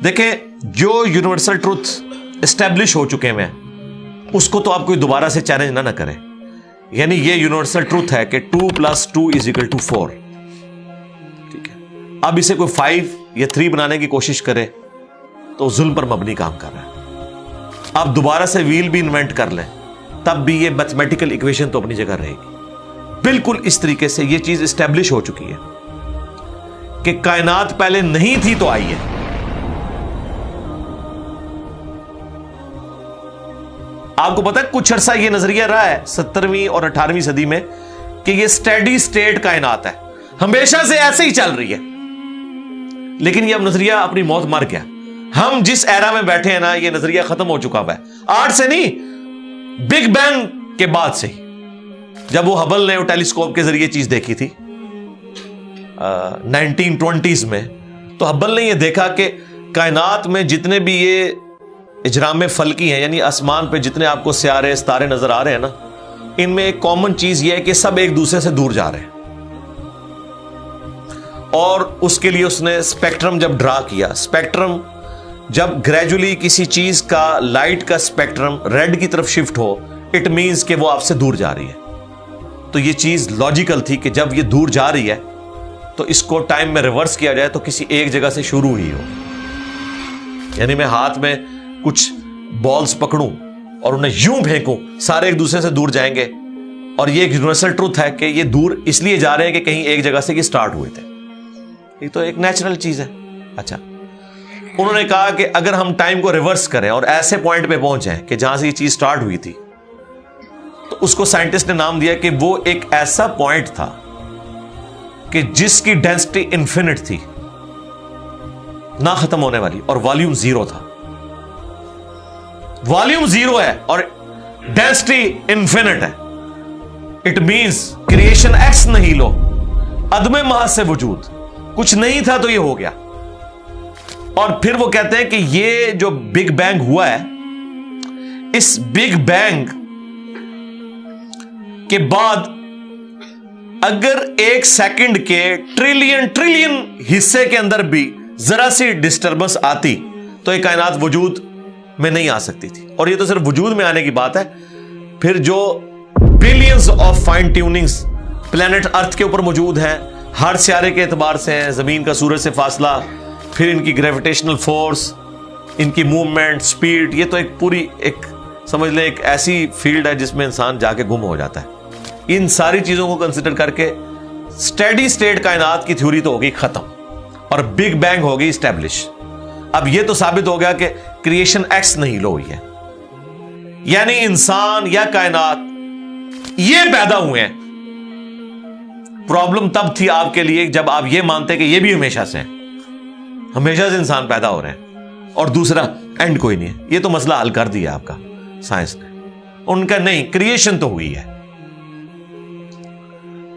دیکھیں جو universal truth establish ہو چکے ہیں اس کو تو آپ کوئی دوبارہ سے چیلنج نہ کریں. یعنی یہ یونیورسل ٹروتھ ہے کہ 2 + 2 = 4. ٹھیک ہے, اب اسے کوئی 5 یا 3 بنانے کی کوشش کرے تو ظلم پر مبنی کام کر رہا ہے. آپ دوبارہ سے ویل بھی انوینٹ کر لیں تب بھی یہ میتھمیٹیکل ایکویشن تو اپنی جگہ رہے گی. بالکل اس طریقے سے یہ چیز اسٹیبلش ہو چکی ہے کہ کائنات پہلے نہیں تھی تو آئی ہے. آپ کو پتا ہے کچھ عرصہ یہ نظریہ رہا ہے 17ویں اور 18ویں صدی میں کہ یہ اسٹیڈی اسٹیٹ کائنات ہے, ہمیشہ سے ایسے ہی چل رہی ہے. لیکن یہ اب نظریہ اپنی موت مر گیا. ہم جس ایرا میں بیٹھے ہیں نا یہ نظریہ ختم ہو چکا ہے. آج سے نہیں, بگ بینگ کے بعد سے ہی, جب وہ ہبل نے وہ ٹیلیسکوپ کے ذریعے چیز دیکھی تھی 1920s میں, تو ہبل نے یہ دیکھا کہ کائنات میں جتنے بھی یہ اجرام فلکی ہیں, یعنی آسمان پہ جتنے آپ کو سیارے ستارے نظر آ رہے ہیں نا, ان میں ایک کامن چیز یہ ہے کہ سب ایک دوسرے سے دور جا رہے ہیں. اور اس کے لیے اس نے اسپیکٹرم جب ڈرا کیا, اسپیکٹرم جب گریجولی کسی چیز کا لائٹ کا اسپیکٹرم ریڈ کی طرف شفٹ ہو, اٹ مینز کہ وہ آپ سے دور جا رہی ہے. تو یہ چیز لاجیکل تھی کہ جب یہ دور جا رہی ہے تو اس کو ٹائم میں ریورس کیا جائے تو کسی ایک جگہ سے شروع ہی ہو. یعنی میں ہاتھ میں کچھ بالز پکڑوں اور انہیں یوں پھینکوں, سارے ایک دوسرے سے دور جائیں گے. اور یہ ایک یونیورسل ٹروتھ ہے کہ یہ دور اس لیے جا رہے ہیں کہ کہیں ایک جگہ سے یہ سٹارٹ ہوئے تھے. یہ تو ایک نیچرل چیز ہے. اچھا, انہوں نے کہا کہ اگر ہم ٹائم کو ریورس کریں اور ایسے پوائنٹ پہ پہنچ جائیں کہ جہاں سے یہ چیز سٹارٹ ہوئی تھی, تو اس کو سائنٹسٹ نے نام دیا کہ وہ ایک ایسا پوائنٹ تھا کہ جس کی ڈینسٹی انفینٹ تھی, نہ ختم ہونے والی, اور والیوم 0 تھا. والیوم 0 ہے اور ڈینسٹی انفینٹ ہے. اٹ مینز کریشن ایکس نہیں لو, عدم محض سے وجود, کچھ نہیں تھا تو یہ ہو گیا. اور پھر وہ کہتے ہیں کہ یہ جو بگ بینگ ہوا ہے, اس بگ بینگ کے بعد اگر 1 سیکنڈ کے ٹریلین حصے کے اندر بھی ذرا سی ڈسٹربنس آتی تو یہ کائنات وجود میں نہیں آ سکتی تھی. اور یہ تو صرف وجود میں آنے کی بات ہے, پھر جو billions of fine tunings planet earth کے اوپر موجود ہیں, ہر سیارے کے اعتبار سے ہیں, زمین کا سورج سے فاصلہ, پھر ان کی گریویٹیشنل فورس, ان کی موومنٹ, سپیڈ, یہ تو ایک پوری ایک سمجھ لیں ایک ایسی فیلڈ ہے جس میں انسان جا کے گم ہو جاتا ہے. ان ساری چیزوں کو کنسیڈر کر کے اسٹیڈی اسٹیٹ کائنات کی تھیوری تو ہوگی ختم اور بگ بینگ ہوگی اسٹیبلش. اب یہ تو ثابت ہو گیا کہ کریشن ایکس نہیں لو ہوئی ہے, یعنی انسان یا کائنات یہ پیدا ہوئے ہیں. پرابلم تب تھی آپ کے لیے جب آپ یہ مانتے کہ یہ بھی ہمیشہ سے ہیں, ہمیشہ سے انسان پیدا ہو رہے ہیں اور دوسرا اینڈ کوئی نہیں ہے. یہ تو مسئلہ حل کر دیا آپ کا سائنس نے. ان کا نہیں, کریشن تو ہوئی ہے.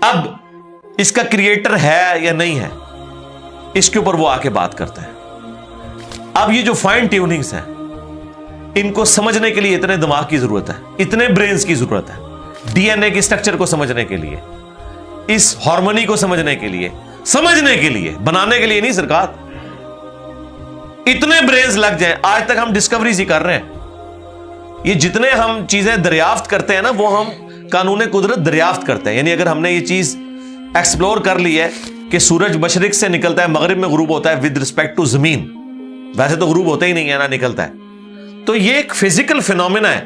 اب اس کا کریٹر ہے یا نہیں ہے, اس کے اوپر وہ آ کے بات کرتے ہیں. اب یہ جو فائن ٹیوننگز ہیں, ان کو سمجھنے کے لیے اتنے دماغ کی ضرورت ہے, اتنے برینز کی ضرورت ہے. ڈی این اے کی سٹرکچر کو سمجھنے کے لیے, اس ہارمونی کو سمجھنے کے لیے, بنانے کے لیے نہیں سرکار. اتنے برینز لگ جائیں. آج تک ہم ڈسکوریز ہی کر رہے ہیں. یہ جتنے ہم چیزیں دریافت کرتے ہیں نا, وہ ہم قانون قدرت دریافت کرتے ہیں. یعنی اگر ہم نے یہ چیز ایکسپلور کر لی ہے کہ سورج مشرق سے نکلتا ہے, مغرب میں غروب ہوتا ہے ود رسپیکٹ ٹو زمین, ویسے تو غروب ہوتا ہی نہیں ہے نا, نکلتا ہے. تو یہ ایک فزیکل فینومینا ہے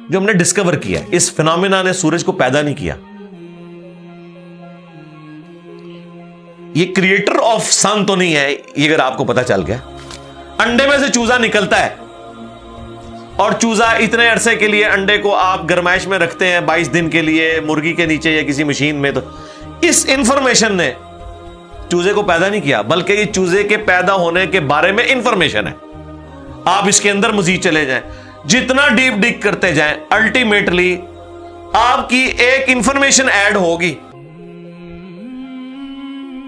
جو ہم نے ڈسکور کیا ہے. اس فینومینا نے سورج کو پیدا نہیں کیا. یہ کریٹر آف سن تو نہیں ہے, یہ اگر آپ کو پتا چل گیا. انڈے میں سے چوزا نکلتا ہے اور چوزا اتنے عرصے کے لیے انڈے کو آپ گرمائش میں رکھتے ہیں 22 دن کے لیے مرغی کے نیچے یا کسی مشین میں. تو اس انفارمیشن نے چوزے کو پیدا نہیں کیا, بلکہ یہ چوزے کے پیدا ہونے کے بارے میں انفارمیشن ہے. آپ اس کے اندر مزید چلے جائیں, جتنا ڈیپ ڈگ کرتے جائیں, الٹیمیٹلی آپ کی ایک انفارمیشن ایڈ ہوگی.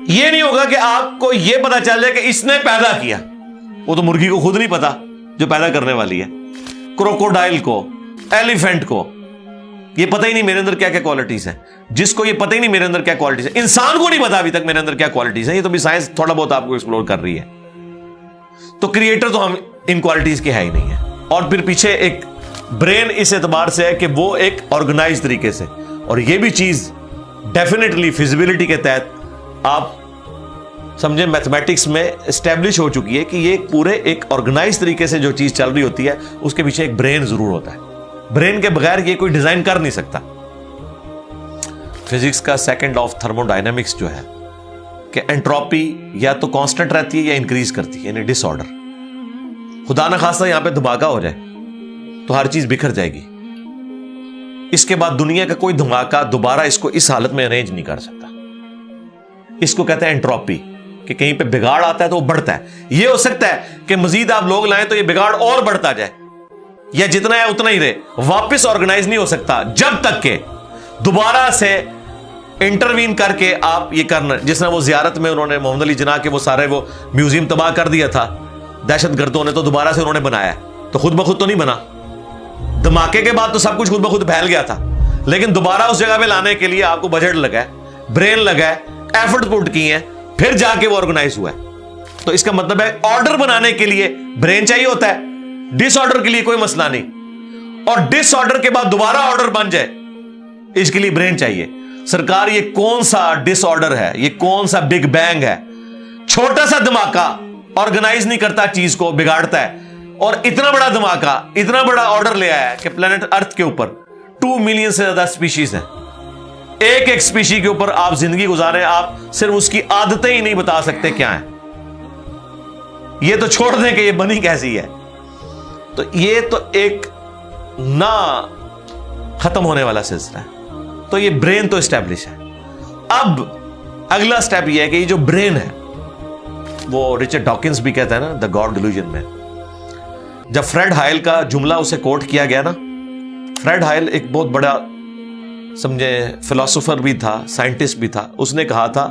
یہ نہیں ہوگا کہ آپ کو یہ پتا چل جائے کہ اس نے پیدا کیا. وہ تو مرغی کو خود نہیں پتا جو پیدا کرنے والی ہے, کروکوڈائل کو, ایلیفینٹ کو یہ پتہ ہی نہیں میرے اندر کیا کیا کوالٹیز ہیں. جس کو یہ پتہ ہی نہیں میرے اندر کیا کوالٹیز ہیں, انسان کو نہیں پتا ابھی تک میرے اندر کیا کوالٹیز ہیں. یہ تو بھی سائنس تھوڑا بہت آپ کو ایکسپلور کر رہی ہے. تو کریٹر تو ہم ان کوالٹیز کے ہے ہی نہیں ہے. اور پھر پیچھے ایک برین اس اعتبار سے ہے کہ وہ ایک آرگنائز طریقے سے, اور یہ بھی چیز ڈیفینیٹلی فیزیبلٹی کے تحت آپ سمجھیں میتھمیٹکس میں اسٹیبلش ہو چکی ہے کہ یہ پورے ایک آرگنائز طریقے سے جو چیز چل رہی ہوتی ہے اس کے پیچھے ایک برین ضرور ہوتا ہے. برین کے بغیر یہ کوئی ڈیزائن کر نہیں سکتا. فزکس کا second law of thermo dynamics جو ہے کہ انٹروپی یا تو کانسٹنٹ رہتی ہے یا انکریز کرتی ہے, یعنی ڈس آرڈر. خدا نہ خواستہ یہاں پہ دھماکہ ہو جائے تو ہر چیز بکھر جائے گی. اس کے بعد دنیا کا کوئی دھماکہ دوبارہ اس کو اس حالت میں ارینج نہیں کر سکتا. اس کو کہتے ہیں انٹروپی, کہ کہیں پہ بگاڑ آتا ہے تو وہ بڑھتا ہے. یہ ہو سکتا ہے کہ مزید آپ لوگ لائیں تو یہ بگاڑ اور بڑھتا جائے, یا جتنا ہے اتنا ہی رہے, واپس آرگنائز نہیں ہو سکتا جب تک کہ دوبارہ سے انٹروین کر کے آپ یہ کرنا. جس طرح وہ زیارت میں انہوں نے محمد علی جناح کے وہ سارے وہ میوزیم تباہ کر دیا تھا دہشت گردوں نے, تو دوبارہ سے انہوں نے بنایا, تو خود بخود تو نہیں بنا. دھماکے کے بعد تو سب کچھ خود بخود پھیل گیا تھا, لیکن دوبارہ اس جگہ پہ لانے کے لیے آپ کو بجٹ لگا ہے, برین لگا ہے, ایفرٹ پٹ کی ہیں, پھر جا کے وہ آرگنائز ہوا ہے. تو اس کا مطلب ہے آرڈر بنانے کے لیے برین چاہیے ہوتا ہے, ڈس آرڈر کے لیے کوئی مسئلہ نہیں. اور ڈس آرڈر کے بعد دوبارہ آرڈر بن جائے اس کے لیے برین چاہیے. سرکار یہ کون سا ڈس آرڈر ہے, یہ کون سا بگ بینگ ہے؟ چھوٹا سا دھماکہ آرگنائز نہیں کرتا, چیز کو بگاڑتا ہے, اور اتنا بڑا دھماکہ اتنا بڑا آرڈر لے آیا ہے کہ پلانٹ ارتھ کے اوپر 2 ملین سے زیادہ سپیشیز ہیں. ایک ایک سپیشی کے اوپر آپ زندگی گزارے, آپ صرف اس کی عادتیں ہی نہیں بتا سکتے کیا ہیں. یہ تو چھوڑ دیں کہ یہ بنی کیسی ہے. تو یہ تو ایک نہ ختم ہونے والا سلسلہ ہے. تو یہ برین تو اسٹیبلش ہے. اب اگلا سٹیپ یہ ہے کہ یہ جو برین ہے, وہ رچرڈ ڈاکنز بھی کہتا ہے نا دا گاڈ ڈیلوژن میں, جب فریڈ ہائل کا جملہ اسے کوٹ کیا گیا نا, فریڈ ہائل ایک بہت بڑا سمجھے فلاسفر بھی تھا, سائنٹسٹ بھی تھا. اس نے کہا تھا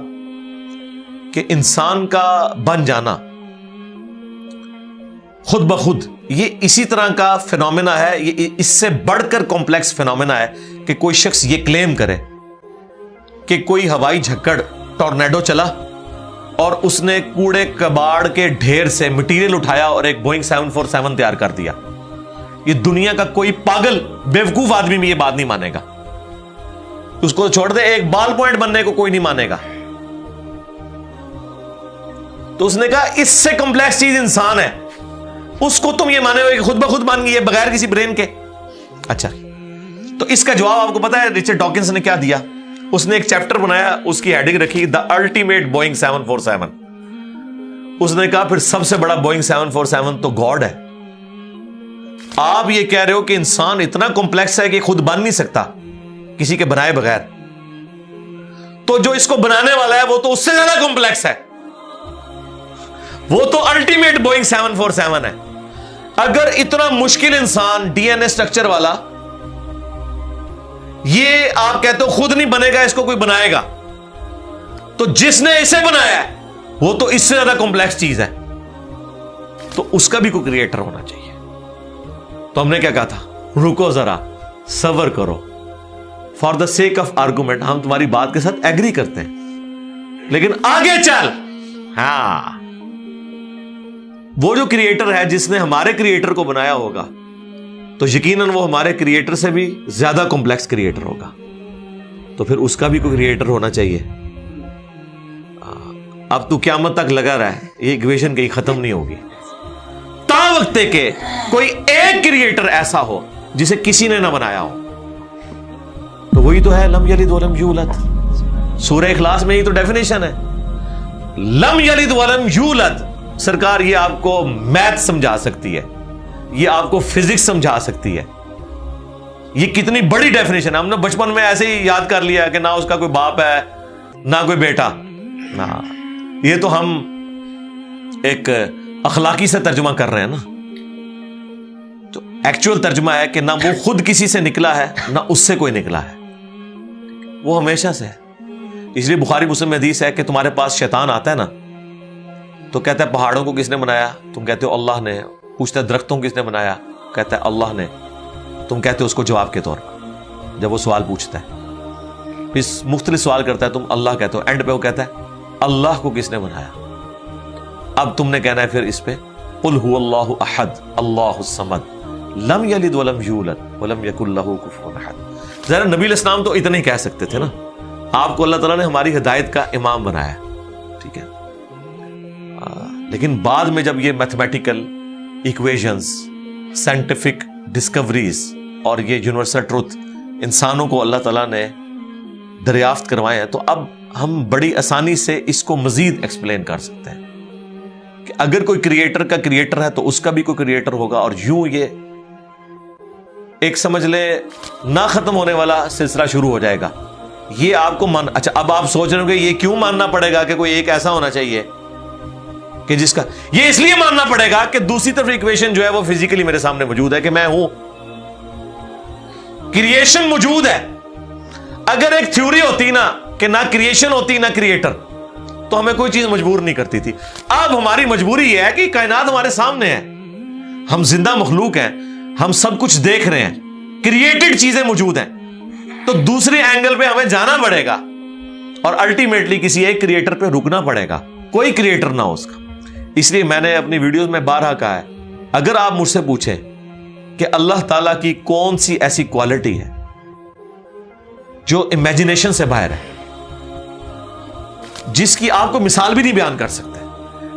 کہ انسان کا بن جانا خود بخود یہ اسی طرح کا فینومینا ہے, یہ اس سے بڑھ کر کمپلیکس فینومینا ہے کہ کوئی شخص یہ کلیم کرے کہ کوئی ہوائی جھکڑ ٹورنیڈو چلا اور اس نے کوڑے کباڑ کے ڈھیر سے مٹیریل اٹھایا اور ایک بوئنگ 747 تیار کر دیا. یہ دنیا کا کوئی پاگل بیوقوف آدمی بھی یہ بات نہیں مانے گا. اس کو چھوڑ دے, ایک بال پوائنٹ بننے کو کوئی نہیں مانے گا. تو اس نے کہا اس سے کمپلیکس چیز انسان ہے, اس کو تم یہ مانے ہو کہ خود بخود بن گئی ہے بغیر کسی برین کے. اچھا, تو اس کا جواب آپ کو پتا ہے رچرڈ ڈاکنز نے کیا دیا؟ اس نے ایک چیپٹر بنایا, اس کی ہیڈنگ رکھی دا الٹیمیٹ بوئنگ 747. اس نے کہا پھر سب سے بڑا بوئنگ 747 تو گاڈ ہے. آپ یہ کہہ رہے ہو کہ انسان اتنا کمپلیکس ہے کہ خود بن نہیں سکتا کسی کے بنائے بغیر, تو جو اس کو بنانے والا ہے وہ تو اس سے زیادہ کمپلیکس ہے, وہ تو الٹیمیٹ بوئنگ 747 ہے. اگر اتنا مشکل انسان ڈی این اے اسٹرکچر والا یہ آپ کہتے ہو خود نہیں بنے گا, اس کو کوئی بنائے گا, تو جس نے اسے بنایا ہے وہ تو اس سے زیادہ کمپلیکس چیز ہے, تو اس کا بھی کوئی کریٹر ہونا چاہیے. تو ہم نے کیا کہا تھا, رکو ذرا صبر کرو, for the sake of argument ہم تمہاری بات کے ساتھ ایگری کرتے ہیں, لیکن آگے چل. ہاں, وہ جو کریٹر ہے جس نے ہمارے کریٹر کو بنایا ہوگا تو یقیناً وہ ہمارے کریٹر سے بھی زیادہ کمپلیکس کریٹر ہوگا, تو پھر اس کا بھی کوئی کریٹر ہونا چاہیے. اب تو قیامت تک لگا رہا ہے, یہ ایکویشن کہیں ختم نہیں ہوگی تا وقت کہ کوئی ایک کریٹر ایسا ہو جسے کسی نے نہ بنایا ہو. تو وہی تو ہے لم یلد ولم یولد. سورہ اخلاص میں یہ تو ڈیفینیشن ہے, لم یلد ولم یولد. سرکار یہ آپ کو میتھ سمجھا سکتی ہے, یہ آپ کو فزکس سمجھا سکتی ہے, یہ کتنی بڑی ڈیفینیشن ہے. ہم نے بچپن میں ایسے ہی یاد کر لیا کہ نہ اس کا کوئی باپ ہے نہ کوئی بیٹا, نہ یہ تو ہم ایک اخلاقی سے ترجمہ کر رہے ہیں نا. تو ایکچوئل ترجمہ ہے کہ نہ وہ خود کسی سے نکلا ہے نہ اس سے کوئی نکلا ہے, وہ ہمیشہ سے ہے. اس لیے بخاری مسلم میں حدیث ہے کہ تمہارے پاس شیطان آتا ہے نا تو کہتا ہے پہاڑوں کو کس نے بنایا؟ تم کہتے ہو اللہ نے. پوچھتا ہے درختوں کو کس نے بنایا؟ کہتا ہے اللہ نے. تم کہتے ہو اس کو جواب کے طور پر جب وہ سوال پوچھتا ہے, پھر مختلف سوال کرتا ہے, تم اللہ کہتے ہو, اینڈ پہ وہ کہتا ہے اللہ کو کس نے بنایا؟ اب تم نے کہنا ہے پھر اس پہ قل هو اللہ احد اللہ الصمد لم یلد ولم یولد ولم یکن لہ کفوا احد. ذرا نبی علیہ السلام تو اتنے ہی کہہ سکتے تھے نا. آپ کو اللہ تعالیٰ نے ہماری ہدایت کا امام بنایا, ٹھیک ہے, لیکن بعد میں جب یہ میتھمیٹیکل ایکویشنز, سائنٹیفک ڈسکوریز اور یہ یونیورسل ٹروتھ انسانوں کو اللہ تعالیٰ نے دریافت کروائے ہیں, تو اب ہم بڑی آسانی سے اس کو مزید ایکسپلین کر سکتے ہیں کہ اگر کوئی کریٹر کا کریٹر ہے تو اس کا بھی کوئی کریٹر ہوگا, اور یوں یہ ایک سمجھ لے نہ ختم ہونے والا سلسلہ شروع ہو جائے گا. یہ آپ کو اچھا اب آپ سوچ رہے ہو کہ یہ کیوں ماننا پڑے گا کہ کوئی ایک ایسا ہونا چاہیے کہ جس کا, یہ اس لیے ماننا پڑے گا کہ دوسری طرف ایکویشن جو ہے وہ فزیکلی میرے سامنے موجود ہے کہ میں ہوں, کریشن موجود ہے. اگر ایک تھیوری ہوتی نا کہ نہ کریشن ہوتی نہ کریٹر, تو ہمیں کوئی چیز مجبور نہیں کرتی تھی. اب ہماری مجبوری یہ ہے کہ کائنات ہمارے سامنے ہے, ہم زندہ مخلوق ہیں, ہم سب کچھ دیکھ رہے ہیں, کریٹڈ چیزیں موجود ہیں, تو دوسرے اینگل پہ ہمیں جانا پڑے گا اور الٹیمیٹلی کسی ایک کریٹر پہ رکنا پڑے گا, کوئی کریٹر نہ ہو اس کا. اس لیے میں نے اپنی ویڈیوز میں بارہا کہا ہے, اگر آپ مجھ سے پوچھیں کہ اللہ تعالیٰ کی کون سی ایسی کوالٹی ہے جو امیجنیشن سے باہر ہے, جس کی آپ کو مثال بھی نہیں بیان کر سکتے.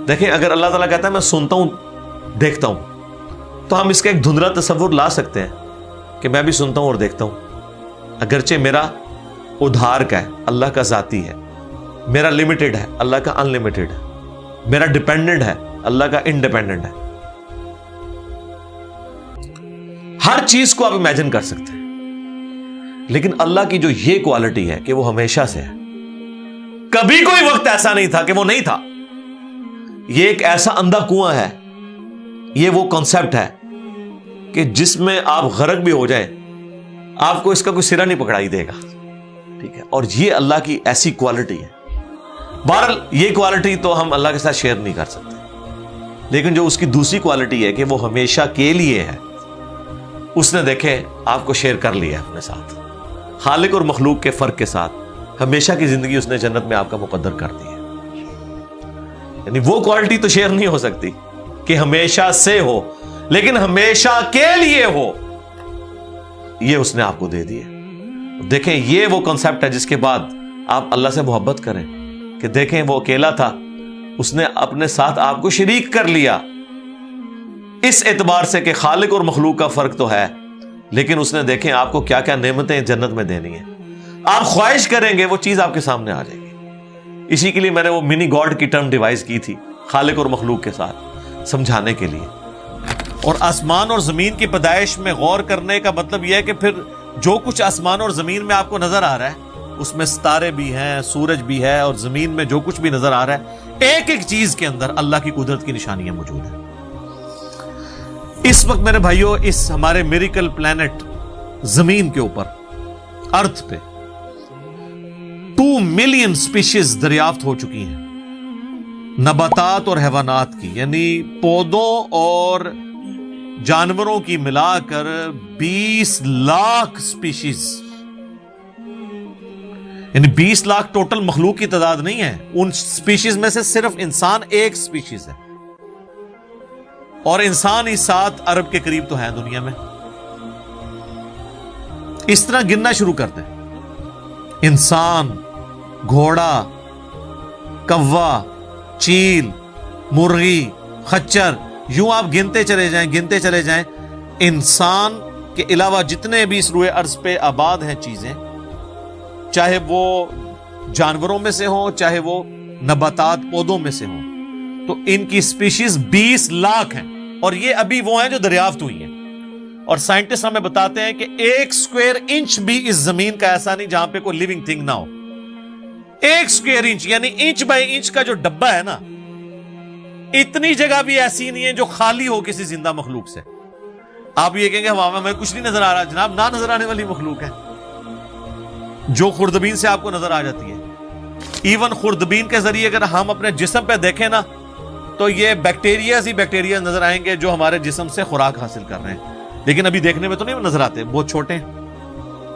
دیکھیں, اگر اللہ تعالیٰ کہتا ہے میں سنتا ہوں دیکھتا ہوں, تو ہم اس کا ایک دھندلا تصور لا سکتے ہیں کہ میں بھی سنتا ہوں اور دیکھتا ہوں, اگرچہ میرا ادھار کا ہے, اللہ کا ذاتی ہے, میرا لمیٹڈ ہے, اللہ کا ان لمیٹڈ ہے, میرا ڈیپینڈنٹ ہے, اللہ کا انڈیپینڈنٹ ہے. ہر چیز کو آپ امیجن کر سکتے ہیں, لیکن اللہ کی جو یہ کوالٹی ہے کہ وہ ہمیشہ سے ہے, کبھی کوئی وقت ایسا نہیں تھا کہ وہ نہیں تھا. یہ ایک ایسا اندھا کنواں ہے, یہ وہ کانسیپٹ ہے کہ جس میں آپ غرق بھی ہو جائیں آپ کو اس کا کوئی سرا نہیں پکڑائی دے گا, ٹھیک ہے. اور یہ اللہ کی ایسی کوالٹی ہے. بہرحال یہ کوالٹی تو ہم اللہ کے ساتھ شیئر نہیں کر سکتے, لیکن جو اس کی دوسری کوالٹی ہے کہ وہ ہمیشہ کے لیے ہے, اس نے دیکھیں آپ کو شیئر کر لیا اپنے ساتھ, خالق اور مخلوق کے فرق کے ساتھ ہمیشہ کی زندگی اس نے جنت میں آپ کا مقدر کر دی ہے. یعنی وہ کوالٹی تو شیئر نہیں ہو سکتی کہ ہمیشہ سے ہو, لیکن ہمیشہ کے لیے ہو, یہ اس نے آپ کو دے دی ہے. دیکھیں, یہ وہ کنسپٹ ہے جس کے بعد آپ اللہ سے محبت کریں کہ دیکھیں وہ اکیلا تھا, اس نے اپنے ساتھ آپ کو شریک کر لیا, اس اعتبار سے کہ خالق اور مخلوق کا فرق تو ہے, لیکن اس نے دیکھیں آپ کو کیا کیا نعمتیں جنت میں دینی ہیں. آپ خواہش کریں گے وہ چیز آپ کے سامنے آ جائے گی. اسی کے لیے میں نے وہ منی گاڈ کی ٹرم ڈیوائز کی تھی خالق اور مخلوق کے ساتھ سمجھانے کے لیے. اور آسمان اور زمین کی پیدائش میں غور کرنے کا مطلب یہ ہے کہ پھر جو کچھ آسمان اور زمین میں آپ کو نظر آ رہا ہے, اس میں ستارے بھی ہیں, سورج بھی ہے, اور زمین میں جو کچھ بھی نظر آ رہا ہے, ایک ایک چیز کے اندر اللہ کی قدرت کی نشانیاں موجود ہیں. اس وقت میرے بھائیوں اس ہمارے میریکل پلانٹ زمین کے اوپر, ارتھ پہ 2 ملین سپیشیز دریافت ہو چکی ہیں, نباتات اور حیوانات کی, یعنی پودوں اور جانوروں کی ملا کر 20 لاکھ سپیشیز, یعنی 20 لاکھ ٹوٹل مخلوق کی تعداد نہیں ہے. ان سپیشیز میں سے صرف انسان ایک سپیشیز ہے, اور انسان ہی 7 ارب کے قریب تو ہیں دنیا میں. اس طرح گننا شروع کرتے ہیں, انسان, گھوڑا, کوا, چیل, مرغی, خچر, یوں آپ گنتے چلے جائیں. انسان کے علاوہ جتنے بھی اس روئے ارض پہ آباد ہیں چیزیں, چاہے وہ جانوروں میں سے ہوں چاہے وہ نباتات پودوں میں سے ہوں, تو ان کی سپیشیز 20 لاکھ ہیں. اور یہ ابھی وہ ہیں جو دریافت ہوئی ہیں. اور سائنٹسٹ ہمیں بتاتے ہیں کہ 1 اسکوائر انچ بھی اس زمین کا ایسا نہیں جہاں پہ کوئی لیونگ تھنگ نہ ہو. 1 اسکوائر انچ یعنی انچ بائی انچ کا جو ڈبہ ہے نا, اتنی جگہ بھی ایسی نہیں ہے جو خالی ہو کسی زندہ مخلوق سے. آپ یہ کہیں گے ہوا میں ہمیں کچھ نہیں نظر آ رہا, جناب نہ نظر آنے والی مخلوق ہے جو خوردبین سے آپ کو نظر آ جاتی ہے. ایون خوردبین کے ذریعے اگر ہم اپنے جسم پہ دیکھیں نا, تو یہ بیکٹیریاز ہی بیکٹیریاز نظر آئیں گے جو ہمارے جسم سے خوراک حاصل کر رہے ہیں, لیکن ابھی دیکھنے میں تو نہیں نظر آتے, بہت چھوٹے ہیں.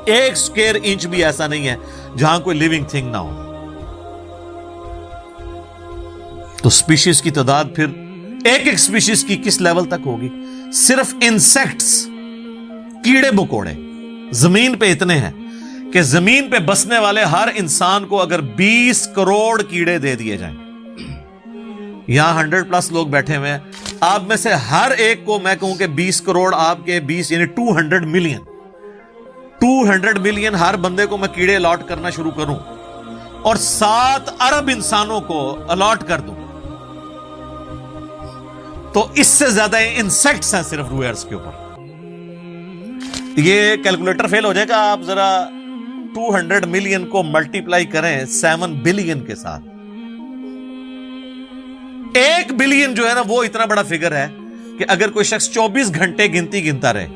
1 اسکوائر انچ بھی ایسا نہیں ہے جہاں کوئی لیونگ تھنگ نہ ہو. تو سپیشیز کی تعداد پھر ایک ایک سپیشیز کی کس لیول تک ہوگی؟ صرف انسیکٹس، کیڑے مکوڑے زمین پہ اتنے ہیں کہ زمین پہ بسنے والے ہر انسان کو اگر 20 کروڑ کیڑے دے دیے جائیں، یہاں 100+ لوگ بیٹھے ہوئے ہیں، آپ میں سے ہر ایک کو میں کہوں کہ 20 کروڑ آپ کے 20 یعنی 200 ملین ہر بندے کو میں کیڑے الاٹ کرنا شروع کروں اور 7 ارب انسانوں کو الاٹ کر دوں، تو اس سے زیادہ انسیکٹس ہیں صرف روئے ارض کے اوپر۔ یہ کیلکولیٹر فیل ہو جائے گا، آپ ذرا 200 ملین کو ملٹیپلائی کریں 7 بلین کے ساتھ۔ 1 بلین جو ہے نا وہ اتنا بڑا فگر ہے کہ اگر کوئی شخص 24 گھنٹے گنتی گنتا رہے،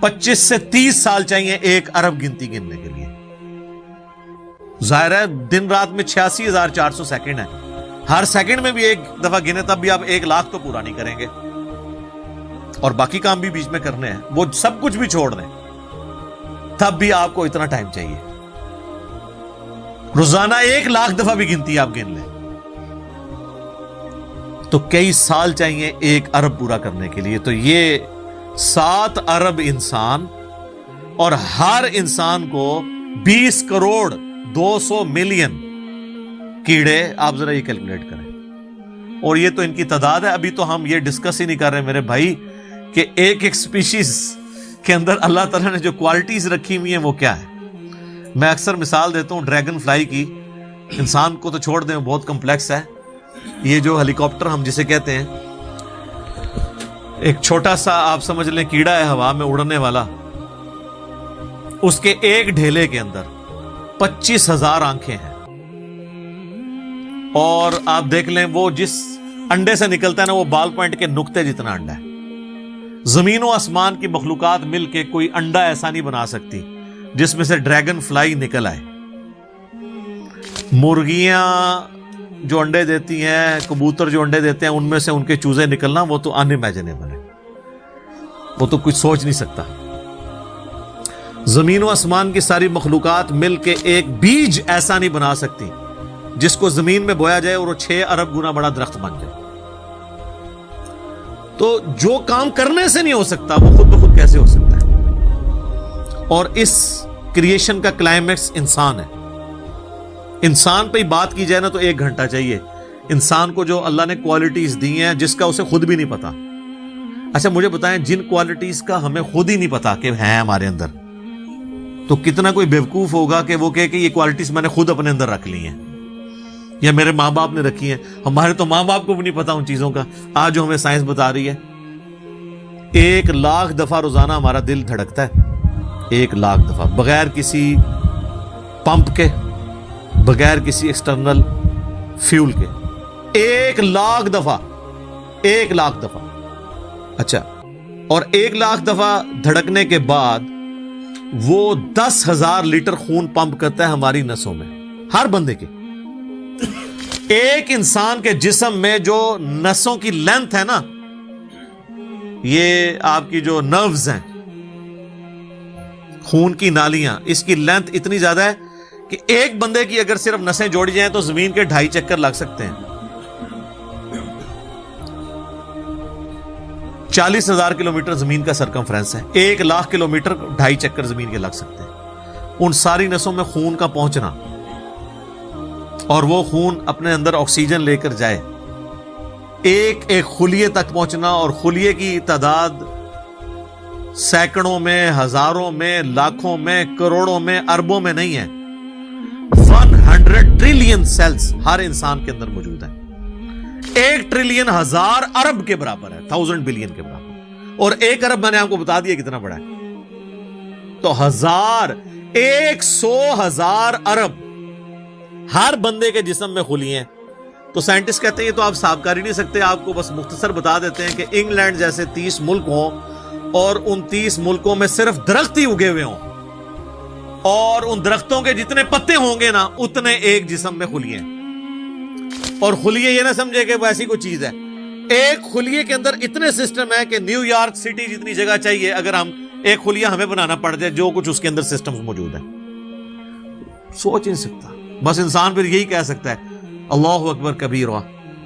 25 سے 30 سال چاہیے 1 ارب گنتی گننے کے لیے۔ ظاہر ہے دن رات میں 86,400 سیکنڈ ہے، ہر سیکنڈ میں بھی ایک دفعہ گنے تب بھی آپ 1 لاکھ تو پورا نہیں کریں گے، اور باقی کام بھی بیچ میں کرنے ہیں، وہ سب کچھ بھی چھوڑ دیں تب بھی آپ کو اتنا ٹائم چاہیے۔ روزانہ 1 لاکھ دفعہ بھی گنتی آپ گن لیں تو کئی سال چاہیے 1 ارب پورا کرنے کے لیے۔ تو یہ 7 ارب انسان، اور ہر انسان کو 20 کروڑ 200 ملین کیڑے، آپ ذرا یہ کیلکولیٹ کریں، اور یہ تو ان کی تعداد ہے۔ ابھی تو ہم یہ ڈسکس ہی نہیں کر رہے میرے بھائی کہ ایک ایک سپیشیز کے اندر اللہ تعالیٰ نے جو کوالٹیز رکھی ہوئی ہیں وہ کیا ہے۔ میں اکثر مثال دیتا ہوں ڈریگن فلائی کی، انسان کو تو چھوڑ دیں بہت کمپلیکس ہے، یہ جو ہیلی کاپٹر ہم جسے کہتے ہیں، ایک چھوٹا سا آپ سمجھ لیں کیڑا ہے ہوا میں اڑنے والا، اس کے ایک ڈھیلے کے اندر 25,000 آنکھیں ہیں، اور آپ دیکھ لیں وہ جس انڈے سے نکلتا ہے نا وہ بال پوائنٹ کے نقطے جتنا انڈا ہے۔ زمین و آسمان کی مخلوقات مل کے کوئی انڈا ایسا نہیں بنا سکتی جس میں سے ڈریگن فلائی نکل آئے۔ مرغیاں جو انڈے دیتی ہیں، کبوتر جو انڈے دیتے ہیں، ان میں سے ان کے چوزے نکلنا وہ تو ان امیجنیبل ہے، وہ تو کچھ سوچ نہیں سکتا۔ زمین و آسمان کی ساری مخلوقات مل کے ایک بیج ایسا نہیں بنا سکتی جس کو زمین میں بویا جائے اور وہ 6 ارب گنا بڑا درخت بن جائے۔ تو جو کام کرنے سے نہیں ہو سکتا وہ خود بخود کیسے ہو سکتا ہے؟ اور اس کریشن کا کلائمیکس انسان ہے۔ انسان پہ ہی بات کی جائے نا تو 1 گھنٹہ چاہیے۔ انسان کو جو اللہ نے کوالٹیز دی ہیں جس کا اسے خود بھی نہیں پتا۔ اچھا مجھے بتائیں، جن کوالٹیز کا ہمیں خود ہی نہیں پتا کہ ہیں ہمارے اندر، تو کتنا کوئی بیوقوف ہوگا کہ وہ کہے کہ یہ کوالٹیز میں نے خود اپنے اندر رکھ لی ہیں یا میرے ماں باپ نے رکھی ہیں۔ ہمارے تو ماں باپ کو بھی نہیں پتا ان چیزوں کا، آج جو ہمیں سائنس بتا رہی ہے۔ 1 لاکھ دفعہ روزانہ ہمارا دل دھڑکتا ہے، 1 لاکھ دفعہ، بغیر کسی پمپ کے، بغیر کسی ایکسٹرنل فیول کے، 1 لاکھ دفعہ، 1 لاکھ دفعہ۔ اچھا، اور 1 لاکھ دفعہ دھڑکنے کے بعد وہ 10,000 لیٹر خون پمپ کرتا ہے ہماری نسوں میں، ہر بندے کے۔ ایک انسان کے جسم میں جو نسوں کی لینتھ ہے نا، یہ آپ کی جو نروز ہیں، خون کی نالیاں، اس کی لینتھ اتنی زیادہ ہے کہ ایک بندے کی اگر صرف نسیں جوڑی جائیں تو زمین کے 2.5 چکر لگ سکتے ہیں۔ 40,000 کلومیٹر زمین کا سرکمفرنس ہے، 1 لاکھ کلومیٹر 2.5 چکر زمین کے لگ سکتے ہیں۔ ان ساری نسوں میں خون کا پہنچنا اور وہ خون اپنے اندر آکسیجن لے کر جائے، ایک ایک خلیے تک پہنچنا، اور خلیے کی تعداد سینکڑوں میں، ہزاروں میں، لاکھوں میں، کروڑوں میں، اربوں میں نہیں ہے۔ 100 ٹریلین سیلز ہر انسان کے اندر موجود ہیں۔ 1 ٹریلین 1000 ارب کے برابر ہے، 1000 بلین کے برابر، اور 1 ارب میں نے آپ کو بتا دیا کتنا بڑا ہے۔ تو 100,000 ارب ہر بندے کے جسم میں خلیے ہیں۔ تو سائنٹسٹ کہتے ہیں یہ تو آپ صاف کر ہی نہیں سکتے، آپ کو بس مختصر بتا دیتے ہیں کہ انگلینڈ جیسے 30 ملک ہوں اور ان 30 ملکوں میں صرف درخت ہی اگے ہوئے ہوں، اور ان درختوں کے جتنے پتے ہوں گے نا اتنے ایک جسم میں خلیے ہیں۔ اور خلیے یہ نہ سمجھے کہ وہ ایسی کوئی چیز ہے، ایک خلیے کے اندر اتنے سسٹم ہے کہ نیو یارک سٹی جتنی جگہ چاہیے اگر ہم ایک خلیہ ہمیں بنانا پڑ جائے، جو کچھ اس کے اندر سسٹمز موجود ہیں، سوچ نہیں سکتا۔ بس انسان پھر یہی کہہ سکتا ہے اللہ اکبر کبیرہ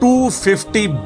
250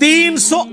300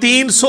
300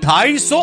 250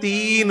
3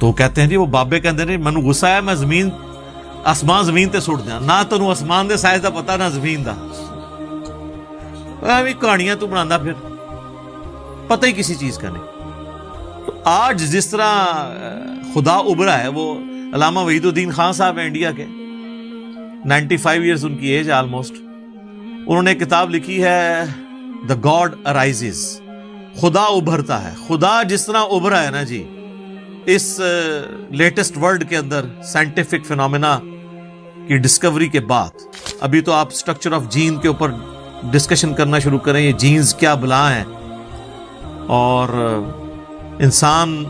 تو کہتے ہیں جی وہ بابے کہتے ہیں مینوں غصہ ہے میں زمین آسمان زمین تے سٹ دیا نہ تینوں آسمان دے سائز دا پتا نہ زمین دا بھی کہانیاں تو بنانا پھر پتہ ہی کسی چیز کا نہیں. تو آج جس طرح خدا ابھرا ہے, وہ علامہ وحید الدین خان صاحب ہیں انڈیا کے, 95 ایئرز ان کی ایج آلموسٹ. انہوں نے کتاب لکھی ہے دا گاڈ ارائزز, خدا ابھرتا ہے. خدا جس طرح ابھرا ہے نا جی اس لیٹسٹ ورلڈ کے اندر سائنٹیفک فینومینا کی ڈسکوری کے بعد, ابھی تو آپ اسٹرکچر آف جین کے اوپر ڈسکشن کرنا شروع کریں, یہ جینز کیا بلا ہیں اور انسان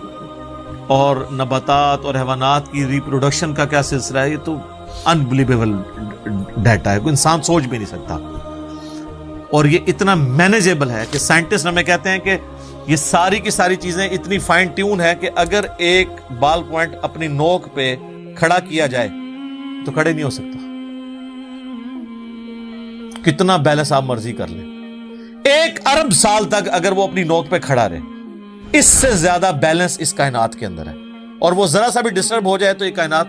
اور نباتات اور حیوانات کی ریپروڈکشن کا کیا سلسلہ ہے, یہ تو انبلیویبل ڈیٹا ہے, کوئی انسان سوچ بھی نہیں سکتا. اور یہ اتنا مینیجیبل ہے کہ سائنٹسٹ ہمیں کہتے ہیں کہ یہ ساری کی ساری چیزیں اتنی فائن ٹیون ہے کہ اگر ایک بال پوائنٹ اپنی نوک پہ کھڑا کیا جائے تو کھڑے نہیں ہو سکتا, کتنا بیلنس آپ مرضی کر لیں. 1 ارب سال تک اگر وہ اپنی نوک پہ کھڑا رہے, اس سے زیادہ بیلنس اس کائنات کے اندر ہے, اور وہ ذرا سا بھی ڈسٹرب ہو جائے تو یہ کائنات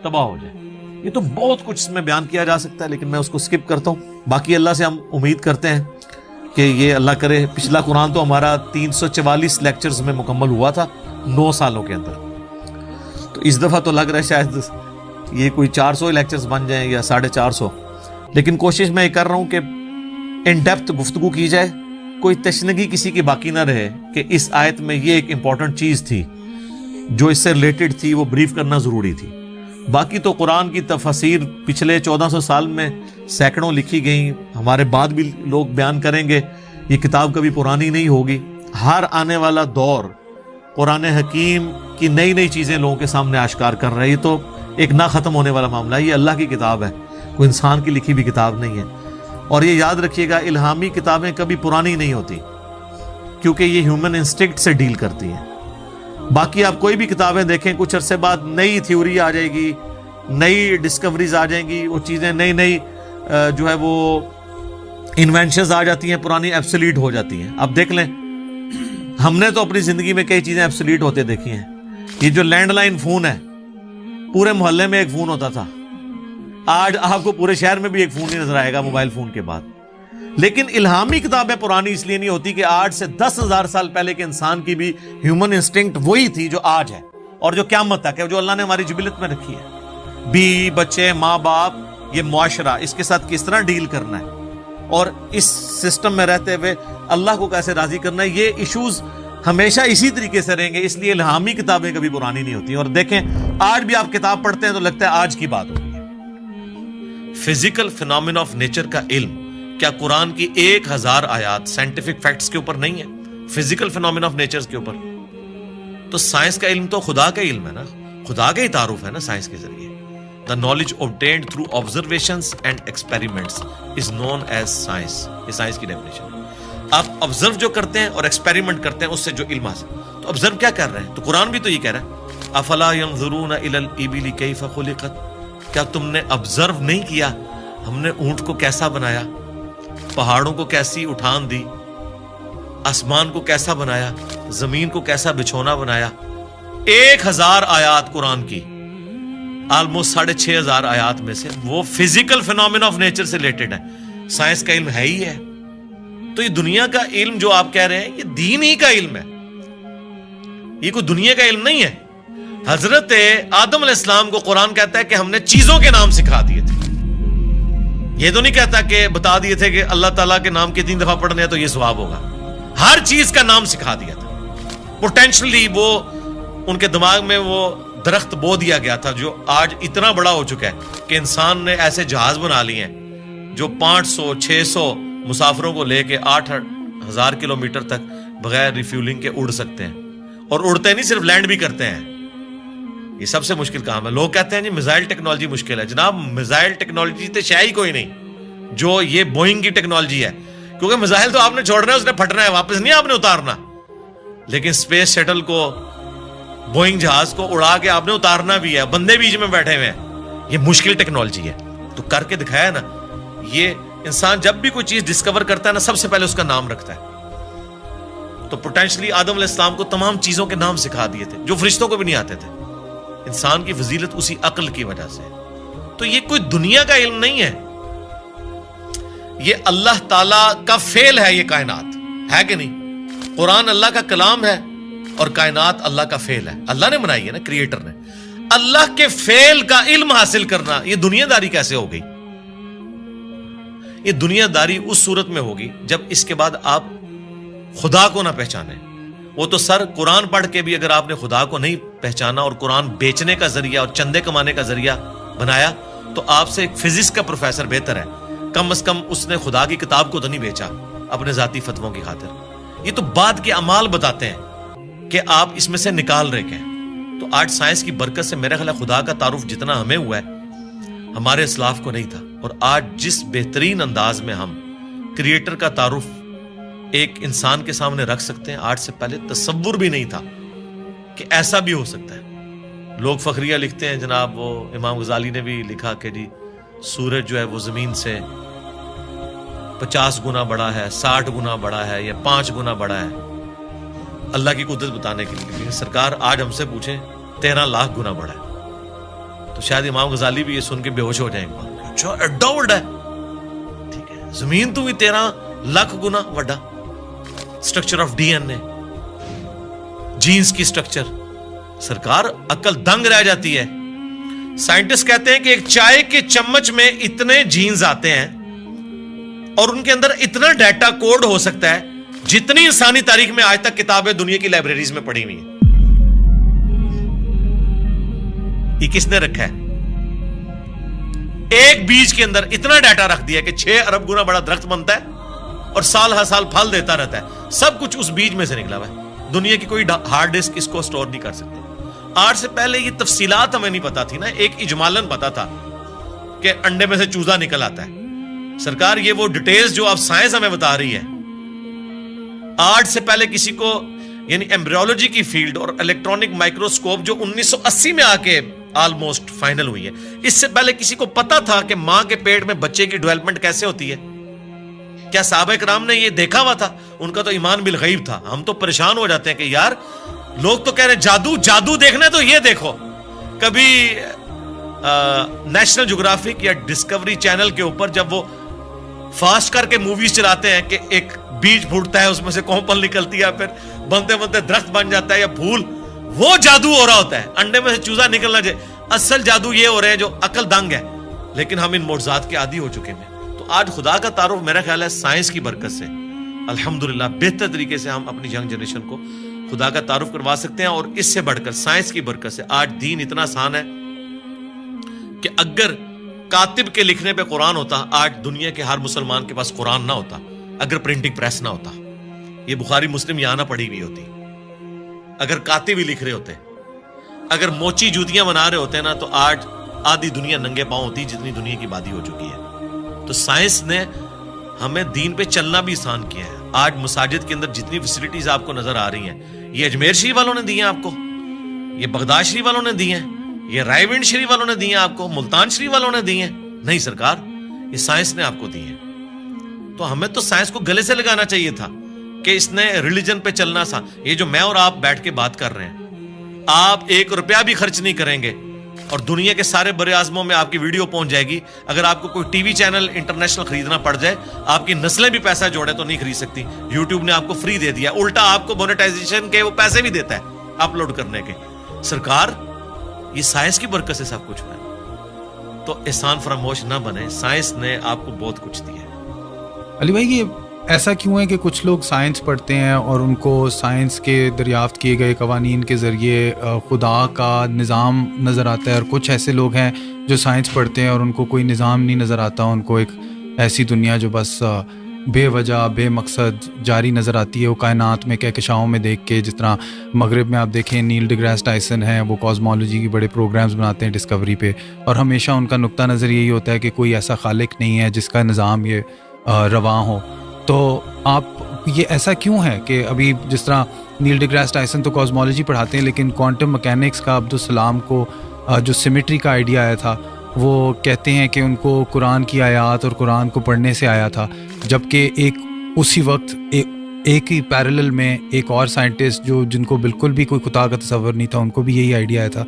تباہ ہو جائے. یہ تو بہت کچھ اس میں بیان کیا جا سکتا ہے لیکن میں اس کو سکپ کرتا ہوں. باقی اللہ سے ہم امید کرتے ہیں کہ یہ اللہ کرے. پچھلا قرآن تو ہمارا 344 لیکچرز میں مکمل ہوا تھا 9 سالوں کے اندر, تو اس دفعہ تو لگ رہا ہے شاید یہ کوئی 400 لیکچرز بن جائیں یا 450, لیکن کوشش میں یہ کر رہا ہوں کہ ان ڈیپتھ گفتگو کی جائے, کوئی تشنگی کسی کی باقی نہ رہے کہ اس آیت میں یہ ایک امپورٹنٹ چیز تھی جو اس سے ریلیٹڈ تھی, وہ بریف کرنا ضروری تھی. باقی تو قرآن کی تفاسیر پچھلے 1400 سال میں سینکڑوں لکھی گئیں, ہمارے بعد بھی لوگ بیان کریں گے, یہ کتاب کبھی پرانی نہیں ہوگی. ہر آنے والا دور قرآن حکیم کی نئی نئی چیزیں لوگوں کے سامنے آشکار کر رہے. یہ تو ایک نہ ختم ہونے والا معاملہ ہے, یہ اللہ کی کتاب ہے, کوئی انسان کی لکھی بھی کتاب نہیں ہے. اور یہ یاد رکھیے گا, الہامی کتابیں کبھی پرانی نہیں ہوتی کیونکہ یہ ہیومن انسٹنکٹ سے ڈیل کرتی ہیں. باقی آپ کوئی بھی کتابیں دیکھیں, کچھ عرصے بعد نئی تھیوری آ جائے گی, نئی ڈسکوریز آ جائیں گی, وہ چیزیں نئی نئی جو ہے وہ انوینشنز آ جاتی ہیں, پرانی ایبسلیٹ ہو جاتی ہیں. اب دیکھ لیں, ہم نے تو اپنی زندگی میں کئی چیزیں ایبسلیٹ ہوتے دیکھی ہیں. یہ جو لینڈ لائن فون ہے, پورے محلے میں ایک فون ہوتا تھا, آج آپ کو پورے شہر میں بھی ایک فون نہیں نظر آئے گا موبائل فون کے بعد. لیکن الہامی کتابیں پرانی اس لیے نہیں ہوتی کہ آج سے 10,000 سال پہلے کے انسان کی بھی ہیومن انسٹنکٹ وہی تھی جو آج ہے اور جو قیامت تک ہے, جو اللہ نے ہماری جبلت میں رکھی ہے. بیوی بچے ماں باپ, یہ معاشرہ, اس کے ساتھ کس طرح ڈیل کرنا ہے اور اس سسٹم میں رہتے ہوئے اللہ کو کیسے راضی کرنا ہے, یہ ایشوز ہمیشہ اسی طریقے سے رہیں گے. اس لیے الہامی کتابیں کبھی پرانی نہیں ہوتی. اور دیکھیں آج بھی آپ کتاب پڑھتے ہیں تو لگتا ہے آج کی بات ہوگی. فزیکل فینومینا آف نیچر کا علم, کیا قرآن کی 1000 آیات سائنٹیفک فیکٹس کے اوپر نہیں ہے, فزیکل فینومینا آف نیچر کے اوپر؟ تو سائنس کا علم تو خدا کا علم ہے نا, خدا کا ہی تعارف ہے نا سائنس کے ذریعے. The knowledge obtained through observations and experiments is known as science. یہ سائنس کی ڈیفینیشن. آپ آبزرو جو کرتے ہیں اور ایکسپیریمنٹ کرتے ہیں اس سے جو علم حاصل, تو آبزرو کیا کر رہے ہیں؟ تو قرآن بھی تو یہ کہہ رہا ہے افلا ينظرون الى الابل كيف خلقت, کیا تم نے آبزرو نہیں کیا ہم نے اونٹ کو کیسا بنایا, پہاڑوں کو کیسی اٹھان دی, آسمان کو کیسا بنایا, زمین کو کیسا بچھونا بنایا. 1000 آیات قرآن کی, آلموسٹ 6500 آیات میں سے وہ فزیکل فینومینا آف نیچر سے ریلیٹڈ ہے. سائنس کا علم ہے ہی ہے. تو یہ دنیا کا علم جو آپ کہہ رہے ہیں یہ دین ہی کا علم ہے, یہ کوئی دنیا کا علم نہیں ہے. حضرت آدم علیہ السلام کو قرآن کہتا ہے کہ ہم نے چیزوں کے نام سکھا دیے تھے. یہ تو نہیں کہتا کہ بتا دیے تھے کہ اللہ تعالیٰ کے نام کتنی دفعہ پڑھنے ہیں تو یہ ثواب ہوگا. ہر چیز کا نام سکھا دیا تھا. پوٹینشلی وہ ان کے دماغ میں وہ درخت بو دیا گیا تھا جو آج اتنا بڑا ہو چکا ہے کہ انسان نے ایسے جہاز بنا لیے ہیں جو 500-600 مسافروں کو لے کے 8,000 کلومیٹر تک بغیر ریفیولنگ کے اڑ سکتے ہیں. اور اڑتے نہیں, صرف لینڈ بھی کرتے ہیں. یہ سب سے مشکل کام ہے. لوگ کہتے ہیں جی میزائل ٹیکنالوجی مشکل ہے. جناب میزائل ٹیکنالوجی تو شاید ہی کوئی نہیں جو یہ بوئنگ کی ٹیکنالوجی ہے, کیونکہ میزائل تو آپ نے چھوڑنا ہے, اس نے پھٹنا ہے, واپس نہیں آپ نے اتارنا. لیکن اسپیس شٹل کو, بوئنگ جہاز کو اڑا کے آپ نے اتارنا بھی ہے, بندے بیچ میں بیٹھے ہوئے ہیں. یہ مشکل ٹیکنالوجی ہے, تو کر کے دکھایا نا. یہ انسان جب بھی کوئی چیز ڈسکور کرتا ہے نا, سب سے پہلے اس کا نام رکھتا ہے. تو پوٹینشلی آدم علیہ السلام کو تمام چیزوں کے نام سکھا دیے تھے جو فرشتوں کو بھی نہیں آتے تھے. انسان کی فضیلت اسی عقل کی وجہ سے. تو یہ کوئی دنیا کا علم نہیں ہے, یہ اللہ تعالی کا فعل ہے. یہ کائنات ہے کہ نہیں؟ قرآن اللہ کا کلام ہے اور کائنات اللہ کا فعل ہے. اللہ نے بنائی ہے نا, کریٹر نے. اللہ کے فعل کا علم حاصل کرنا یہ دنیا داری کیسے ہو گئی؟ یہ دنیا داری اس صورت میں ہوگی جب اس کے بعد آپ خدا کو نہ پہچانے. وہ تو سر قرآن پڑھ کے بھی اگر آپ نے خدا کو نہیں پہچانا اور قرآن بیچنے کا ذریعہ اور چندے کمانے کا ذریعہ بنایا تو آپ سے ایک فزکس کا پروفیسر بہتر ہے. کم از کم اس نے خدا کی کتاب کو تو نہیں بیچا اپنے ذاتی فتووں کی خاطر. یہ تو بعد کے اعمال بتاتے ہیں کہ آپ اس میں سے نکال رہے ہیں. تو آج سائنس کی برکت سے میرا خیال ہے خدا کا تعارف جتنا ہمیں ہوا ہے ہمارے اسلاف کو نہیں تھا. اور آج جس بہترین انداز میں ہم کریٹر کا تعارف ایک انسان کے سامنے رکھ سکتے ہیں, آج سے پہلے تصور بھی نہیں تھا کہ ایسا بھی ہو سکتا ہے. لوگ فخریہ لکھتے ہیں جناب, وہ امام غزالی نے بھی لکھا کہ جی سورج جو ہے وہ زمین سے 50 گنا بڑا ہے, 60 گنا بڑا ہے, یا 5 گنا بڑا ہے, اللہ کی قدرت بتانے کے لیے. لیکن سرکار آج ہم سے پوچھیں 13 لاکھ گنا بڑا ہے تو شاید امام غزالی بھی یہ سن کے بے ہوش ہو جائیں گے. اچھا ایڈا بڑا ہے, ٹھیک ہے, زمین تو بھی 13 لاکھ گنا بڑا. Structure of D N A, genes کی سٹرکچر, سرکار عقل دنگ رہ جاتی ہے. سائنٹسٹ کہتے ہیں کہ ایک چائے کے چمچ میں اتنے جینز آتے ہیں اور ان کے اندر اتنا ڈیٹا کوڈ ہو سکتا ہے جتنی انسانی تاریخ میں آج تک کتابیں دنیا کی لائبریریز میں پڑھی ہوئی ہیں. یہ کس نے رکھا ہے؟ ایک بیج کے اندر اتنا ڈیٹا رکھ دیا کہ 6 ارب گنا بڑا درخت بنتا ہے اور سال ہر سال پھل دیتا رہتا ہے. سب کچھ اس بیج میں سے نکلا ہوا ہے. دنیا کی کوئی ہارڈ ڈسک اس کو سٹور نہیں کر سکتی. آج سے پہلے یہ تفصیلات ہمیں نہیں پتا تھی نا, ایک اجمالاً پتا تھا کہ انڈے میں سے چوزا نکل آتا ہے. سرکار یہ وہ ڈیٹیلز جو اب سائنس ہمیں بتا رہی ہے, آج سے پہلے کسی کو, یعنی ایمبریولوجی کی فیلڈ اور الیکٹرانک مائکروسکوپ جو 1980 میں آ کے آلموسٹ فائنل ہوئی ہے, اس سے پہلے کسی کو پتا تھا کہ ماں کے پیٹ میں بچے کی ڈیولپمنٹ کیسے ہوتی ہے؟ کیا صحابہ کرام نے یہ دیکھا ہوا تھا؟ ان کا تو ایمان بالغیب تھا. ہم تو پریشان ہو جاتے ہیں کہ یار لوگ تو کہہ رہے ہیں جادو دیکھنا ہے تو یہ دیکھو. کبھی نیشنل جغرافک یا ڈسکوری چینل کے اوپر جب وہ فاسٹ کر کے موویز چلاتے ہیں کہ ایک بیج پھوٹتا ہے, اس میں سے کومپل نکلتی ہے, پھر بنتے بنتے درخت بن جاتا ہے یا پھول, وہ جادو ہو رہا ہوتا ہے. انڈے میں سے چوزا نکلنا چاہیے. اصل جادو یہ ہو رہے ہیں جو عقل دنگ ہے, لیکن ہم ان معجزات کے عادی ہو چکے ہیں. تو آج خدا کا تعارف میرا خیال ہے سائنس کی برکت سے الحمدللہ بہتر طریقے سے ہم اپنی ینگ جنریشن کو خدا کا تعارف کروا سکتے ہیں. اور اس سے بڑھ کر سائنس کی برکت سے آج دین اتنا آسان ہے کہ اگر کاتب کے لکھنے پہ قرآن ہوتا, آج دنیا کے ہر مسلمان کے پاس قرآن نہ ہوتا. اگر پرنٹنگ پریس نہ ہوتا, یہ بخاری مسلم یہاں نہ پڑھی ہوئی ہوتی. اگر کاتب ہی لکھ رہے ہوتے, اگر موچی جوتیاں بنا رہے ہوتے نا, تو آج آدھی دنیا ننگے پاؤں ہوتی جتنی دنیا کی آبادی ہو چکی ہے. تو سائنس نے ہمیں دین پہ چلنا بھی آسان کیا ہے. آج مساجد کے اندر جتنی فیسلٹیز آپ کو نظر آ رہی ہیں, یہ اجمیر شریف والوں نے دی ہیں آپ کو, یہ بغداد شریف والوں نے دی ہیں, یہ رائے ونڈ شریف والوں نے دی ہیں آپ کو, ملتان شریف والوں نے دی ہیں. نہیں سرکار, یہ سائنس نے آپ کو دی ہیں. تو ہمیں تو سائنس کو گلے سے لگانا چاہیے تھا کہ اس نے ریلیجن پہ چلنا سا. یہ جو میں اور آپ بیٹھ کے بات کر رہے ہیں, آپ 1 روپیہ بھی خرچ نہیں کریں گے اور دنیا کے سارے بر اعظموں میں آپ کی ویڈیو پہنچ جائے گی. اگر آپ کو کوئی ٹی وی چینل انٹرنیشنل خریدنا پڑ جائے, آپ کی نسلیں بھی پیسہ جوڑے تو نہیں خرید سکتی. یوٹیوب نے آپ کو فری دے دیا, الٹا آپ کو مونیٹائزیشن کے وہ پیسے بھی دیتا ہے اپلوڈ کرنے کے. سرکار یہ سائنس کی برکت سے سب کچھ ہوا ہے. تو احسان فراموش نہ بنے, سائنس نے آپ کو بہت کچھ دیا ہے. علی بھائی, یہ ایسا کیوں ہے کہ کچھ لوگ سائنس پڑھتے ہیں اور ان کو سائنس کے دریافت کیے گئے قوانین کے ذریعے خدا کا نظام نظر آتا ہے, اور کچھ ایسے لوگ ہیں جو سائنس پڑھتے ہیں اور ان کو کوئی نظام نہیں نظر آتا, ان کو ایک ایسی دنیا جو بس بے وجہ بے مقصد جاری نظر آتی ہے, وہ کائنات میں کہکشاؤں میں دیکھ کے. جس طرح مغرب میں آپ دیکھیں نیل ڈی گریس ٹائسن ہیں, وہ کازمالوجی کی بڑے پروگرامز بناتے ہیں ڈسکوری پہ, اور ہمیشہ ان کا نقطہ نظر یہی ہوتا ہے کہ کوئی ایسا خالق نہیں ہے جس کا نظام یہ رواں ہو. تو آپ یہ ایسا کیوں ہے کہ ابھی جس طرح نیل ڈی گریس ٹائسن تو کازمالوجی پڑھاتے ہیں, لیکن کوانٹم مکینکس کا عبدالسلام کو جو سیمیٹری کا آئیڈیا آیا تھا, وہ کہتے ہیں کہ ان کو قرآن کی آیات اور قرآن کو پڑھنے سے آیا تھا, جبکہ ایک اسی وقت ایک ہی پیرلل میں ایک اور سائنٹسٹ جن کو بالکل بھی کوئی خدا کا تصور نہیں تھا، ان کو بھی یہی آئیڈیا آیا تھا.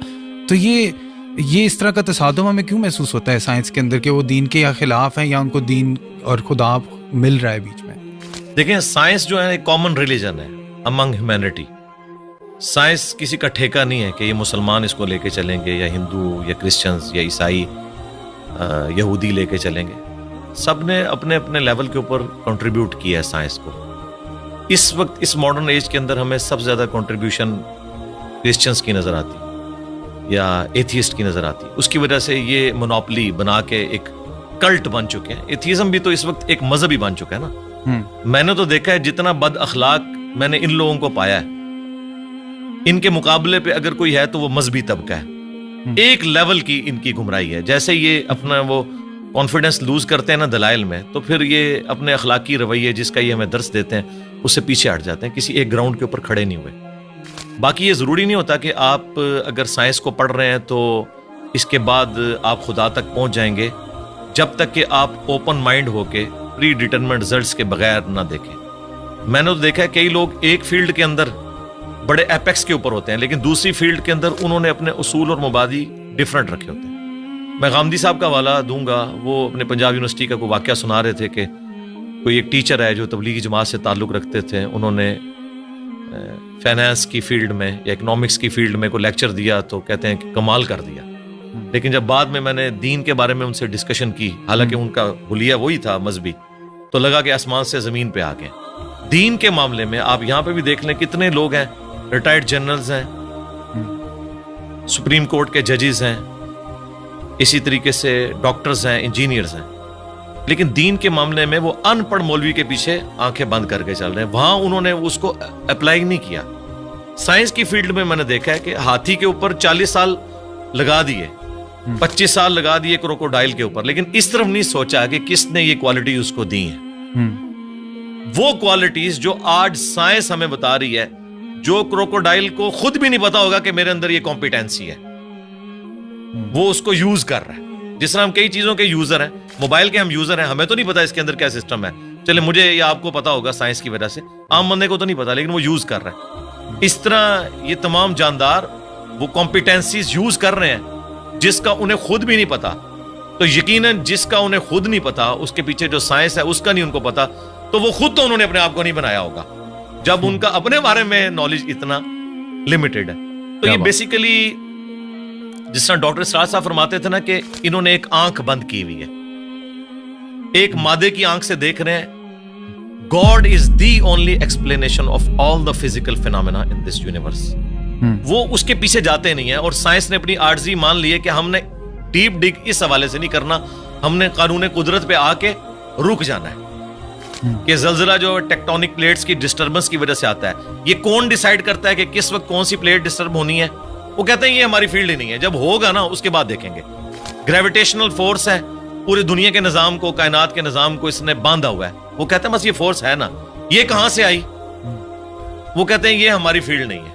تو یہ اس طرح کا تصادم ہمیں کیوں محسوس ہوتا ہے سائنس کے اندر کہ وہ دین کے یا خلاف ہیں یا ان کو دین اور خدا مل رہا ہے بیچ میں؟ دیکھیں سائنس جو ہے ایک کامن ریلیجن ہے امنگ ہیومینٹی. سائنس کسی کا ٹھیکہ نہیں ہے کہ یہ مسلمان اس کو لے کے چلیں گے یا ہندو یا کرسچنز یا عیسائی یہودی لے کے چلیں گے. سب نے اپنے اپنے لیول کے اوپر کنٹریبیوٹ کیا ہے سائنس کو. اس وقت اس ماڈرن ایج کے اندر ہمیں سب سے زیادہ کنٹریبیوشن کرسچنز کی نظر آتی یا ایتھیسٹ کی نظر آتی. اس کی وجہ سے یہ مونوپلی بنا کے ایک کلٹ بن چکے ہیں. ایتھیزم بھی تو اس وقت ایک مذہبی بن چکا ہے نا. میں نے تو دیکھا ہے جتنا بد اخلاق میں نے ان لوگوں کو پایا ہے، ان کے مقابلے پہ اگر کوئی ہے تو وہ مذہبی طبقہ ہے. ایک لیول کی ان کی گمراہی ہے. جیسے یہ اپنا وہ کانفیڈنس لوز کرتے ہیں نا دلائل میں، تو پھر یہ اپنے اخلاقی رویے جس کا یہ ہمیں درس دیتے ہیں اس سے پیچھے ہٹ جاتے ہیں، کسی ایک گراؤنڈ کے اوپر کھڑے نہیں ہوئے. باقی یہ ضروری نہیں ہوتا کہ آپ اگر سائنس کو پڑھ رہے ہیں تو اس کے بعد آپ خدا تک پہنچ جائیں گے، جب تک کہ آپ اوپن مائنڈ ہو کے پری ڈیٹرمنٹ رزلٹس کے بغیر نہ دیکھیں. میں نے تو دیکھا ہے کئی لوگ ایک فیلڈ کے اندر بڑے ایپیکس کے اوپر ہوتے ہیں، لیکن دوسری فیلڈ کے اندر انہوں نے اپنے اصول اور مبادی ڈفرنٹ رکھے ہوتے ہیں. میں غامدی صاحب کا حوالہ دوں گا. وہ اپنے پنجاب یونیورسٹی کا کوئی واقعہ سنا رہے تھے کہ کوئی ایک ٹیچر ہے جو تبلیغی جماعت سے تعلق رکھتے تھے، انہوں نے فائنانس کی فیلڈ میں یا اکنامکس کی فیلڈ میں کوئی لیکچر دیا تو کہتے ہیں کہ کمال کر دیا. لیکن جب بعد میں نے دین کے بارے میں ان سے ڈسکشن کی، حالانکہ ان کا حلیہ وہی تھا مذہبی، تو لگا کہ آسمان سے زمین پہ آ گئے. دین کے معاملے میں آپ یہاں پہ بھی دیکھ لیں کتنے لوگ ہیں، ریٹائرڈ جنرلز ہیں، سپریم کورٹ کے ججز ہیں، اسی طریقے سے ڈاکٹرز ہیں، انجینئرز ہیں، لیکن دین کے معاملے میں وہ ان پڑھ مولوی کے پیچھے آنکھیں بند کر کے چل رہے ہیں. وہاں انہوں نے اس کو اپلائی نہیں کیا. سائنس کی فیلڈ میں میں نے دیکھا ہے کہ ہاتھی کے اوپر 40 سال لگا دیے، 25 سال لگا دیے کروکوڈائل کے اوپر، لیکن اس طرف نہیں سوچا کہ کس نے یہ کوالٹی اس کو دی ہیں. وہ کوالٹیز جو آج سائنس ہمیں بتا رہی ہے، جو کروکوڈائل کو خود بھی نہیں پتا ہوگا کہ میرے اندر یہ کمپیٹنسی ہے، وہ اس کو یوز کر رہا ہے. جس طرح ہم کئی چیزوں کے یوزر ہیں، موبائل کے ہم یوزر ہیں، ہمیں تو نہیں پتا اس کے اندر کیا سسٹم ہے. چلے مجھے یا آپ کو پتا ہوگا سائنس کی وجہ سے، عام بندے کو تو نہیں پتا، لیکن وہ یوز کر رہا ہے. اس طرح یہ تمام جاندار وہ کمپیٹنسیز یوز کر رہے ہیں جس کا انہیں خود بھی نہیں پتا. تو یقیناً جس کا انہیں خود نہیں پتا، اس کے پیچھے جو سائنس ہے اس کا نہیں ان کو پتا، تو وہ خود تو انہوں نے اپنے آپ کو نہیں بنایا ہوگا جب ان کا اپنے بارے میں نالج اتنا لمیٹڈ ہے. تو یہ بیسیکلی جس طرح ڈاکٹر اسرار صاحب فرماتے تھے نا کہ انہوں نے ایک آنکھ بند کی ہوئی ہے، ایک مادے کی آنکھ سے دیکھ رہے ہیں. God is the only explanation of all the physical phenomena in this universe. وہ اس کے پیچھے جاتے نہیں ہیں. اور سائنس نے اپنی عاجزی مان لی ہے کہ ہم نے ڈیپ ڈگ اس حوالے سے نہیں کرنا، ہم نے قانون قدرت پہ آ کے رک جانا ہے کہ زلزلہ جو ٹیکٹونک پلیٹس کی ڈسٹربنس کی وجہ سے آتا ہے، یہ کون ڈیسائیڈ کرتا ہے کہ کس وقت کون سی پلیٹ ڈسٹرب ہونی ہے؟ وہ کہتے ہیں یہ ہماری فیلڈ ہی نہیں ہے، جب ہوگا نا اس کے بعد دیکھیں گے. گریویٹیشنل فورس ہے، پوری دنیا کے نظام کو، کائنات کے نظام کو اس نے باندھا ہوا ہے. وہ کہتے ہیں بس یہ فورس ہے نا، یہ کہاں سے آئی؟ وہ کہتے ہیں یہ ہماری فیلڈ نہیں ہے،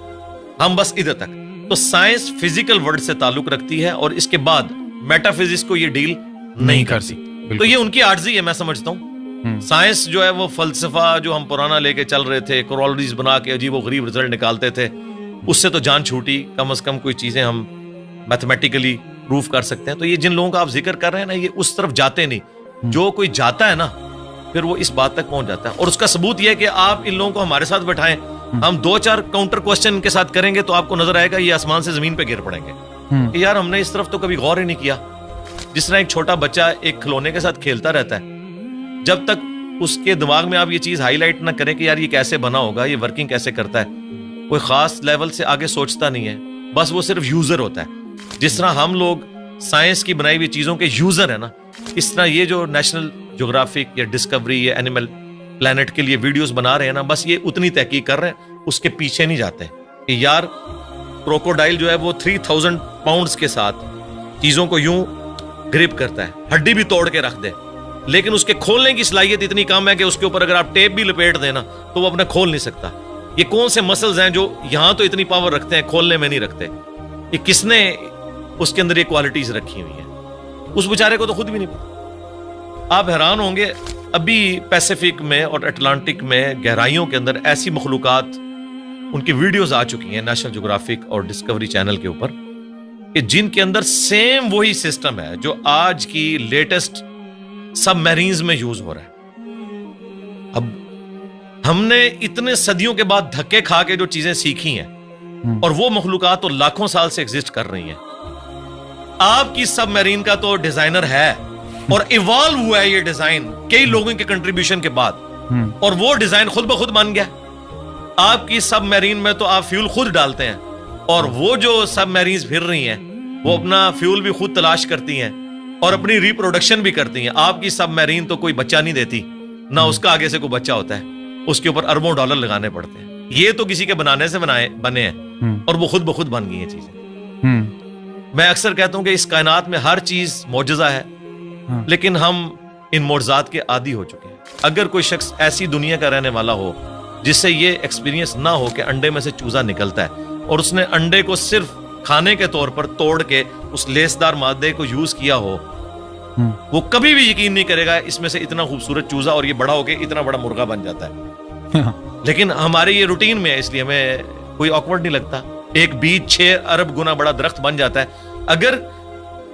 ہم بس ادھر تک. تو سائنس فزیکل ورلڈ سے تعلق رکھتی ہے اور اس کے بعد میٹا فزکس کو یہ ڈیل نہیں کرتی. تو یہ ان کی عاجزی ہے، میں سمجھتا ہوں. سائنس جو ہے وہ فلسفہ جو ہم پرانا لے کے چل رہے تھے، کورولریز بنا کے عجیب و غریب رزلٹ نکالتے تھے، اس سے تو جان چھوٹی. کم از کم کوئی چیزیں ہم میتھمیٹیکلی پروف کر سکتے ہیں. تو یہ جن لوگوں کا آپ ذکر کر رہے ہیں نا، یہ اس طرف جاتے نہیں. جو کوئی جاتا ہے نا پھر وہ اس بات تک پہنچ جاتا ہے. اور اس کا ثبوت یہ ہے کہ آپ ان لوگوں کو ہمارے ساتھ بٹھائیں، ہم 2-4 کاؤنٹر کوسچن ان کے ساتھ کریں گے تو آپ کو نظر آئے گا یہ آسمان سے زمین پہ گر پڑیں گے کہ یار ہم نے اس طرف تو کبھی غور ہی نہیں کیا. جس طرح ایک چھوٹا بچہ ایک کھلونے کے ساتھ کھیلتا رہتا ہے، جب تک اس کے دماغ میں آپ یہ چیز ہائی لائٹ نہ کریں کہ یار یہ کیسے بنا ہوگا، یہ ورکنگ کیسے کرتا ہے، کوئی خاص لیول سے آگے سوچتا نہیں ہے، بس وہ صرف یوزر ہوتا ہے. جس طرح ہم لوگ سائنس کی بنائی ہوئی چیزوں کے یوزر ہیں نا، اس طرح یہ جو نیشنل جغرافک یا ڈسکوری یا اینیمل پلانٹ کے لیے ویڈیوز بنا رہے ہیں نا، بس یہ اتنی تحقیق کر رہے ہیں، اس کے پیچھے نہیں جاتے کہ یار کروکوڈائل جو ہے وہ 3000 پاؤنڈز کے ساتھ چیزوں کو یوں گرپ کرتا ہے، ہڈی بھی توڑ کے رکھ دے، لیکن اس کے کھولنے کی صلاحیت اتنی کم ہے کہ اس کے اوپر اگر آپ ٹیپ بھی لپیٹ دیں نا تو وہ اپنا کھول نہیں سکتا. یہ کون سے مسلز ہیں جو یہاں تو اتنی پاور رکھتے ہیں، کھولنے میں نہیں رکھتے؟ یہ کس نے اس کے اندر یہ کوالٹیز رکھی ہوئی ہیں؟ اس بیچارے کو تو خود بھی نہیں پتا. آپ حیران ہوں گے ابھی پیسیفک میں اور اٹلانٹک میں گہرائیوں کے اندر ایسی مخلوقات ان کی ویڈیوز آ چکی ہیں نیشنل جغرافک اور ڈسکوری چینل کے اوپر کہ جن کے اندر سیم وہی سسٹم ہے جو آج کی لیٹسٹ سب میرینز میں یوز ہو رہا ہے. اب ہم نے اتنے صدیوں کے بعد دھکے کھا کے جو چیزیں سیکھی ہیں اور وہ مخلوقات تو لاکھوں سال سے ایگزسٹ کر رہی ہیں. آپ کی سب میرین کا تو ڈیزائنر ہے اور ایوالو ہوا ہے یہ ڈیزائن کئی لوگوں کے کنٹریبیوشن کے بعد, اور وہ ڈیزائن خود بخود بن گیا. آپ کی سب میرین میں تو آپ فیول خود ڈالتے ہیں, اور وہ جو سب میرینز پھر رہی ہیں وہ اپنا فیول بھی خود تلاش کرتی ہیں اور اپنی ریپروڈکشن بھی کرتی ہیں. آپ کی سب میرین تو کوئی بچہ نہیں دیتی, نہ اس کا آگے سے کوئی بچہ ہوتا ہے, اس کے اوپر اربوں ڈالر لگانے پڑتے ہیں. یہ تو کسی کے بنانے سے بنے ہیں اور وہ خود بخود بن گئی ہیں چیزیں. میں اکثر کہتا ہوں کہ اس کائنات میں ہر چیز معجزہ ہے, لیکن ہم ان معجزات کے عادی ہو چکے ہیں. اگر کوئی شخص ایسی دنیا کا رہنے والا ہو جس سے یہ ایکسپیرینس نہ ہو کہ انڈے میں سے چوزا نکلتا ہے اور اس نے انڈے کو صرف کھانے کے طور پر توڑ کے اس لیسدار مادے کو یوز کیا ہو, وہ کبھی بھی یقین نہیں کرے گا اس میں سے اتنا خوبصورت چوزا اور یہ بڑا ہو کے اتنا بڑا مرغا بن جاتا ہے. لیکن ہمارے یہ روٹین میں ہے, اس لیے ہمیں کوئی آکورڈ نہیں لگتا. ایک بیج 6 ارب گنا بڑا درخت بن جاتا ہے. اگر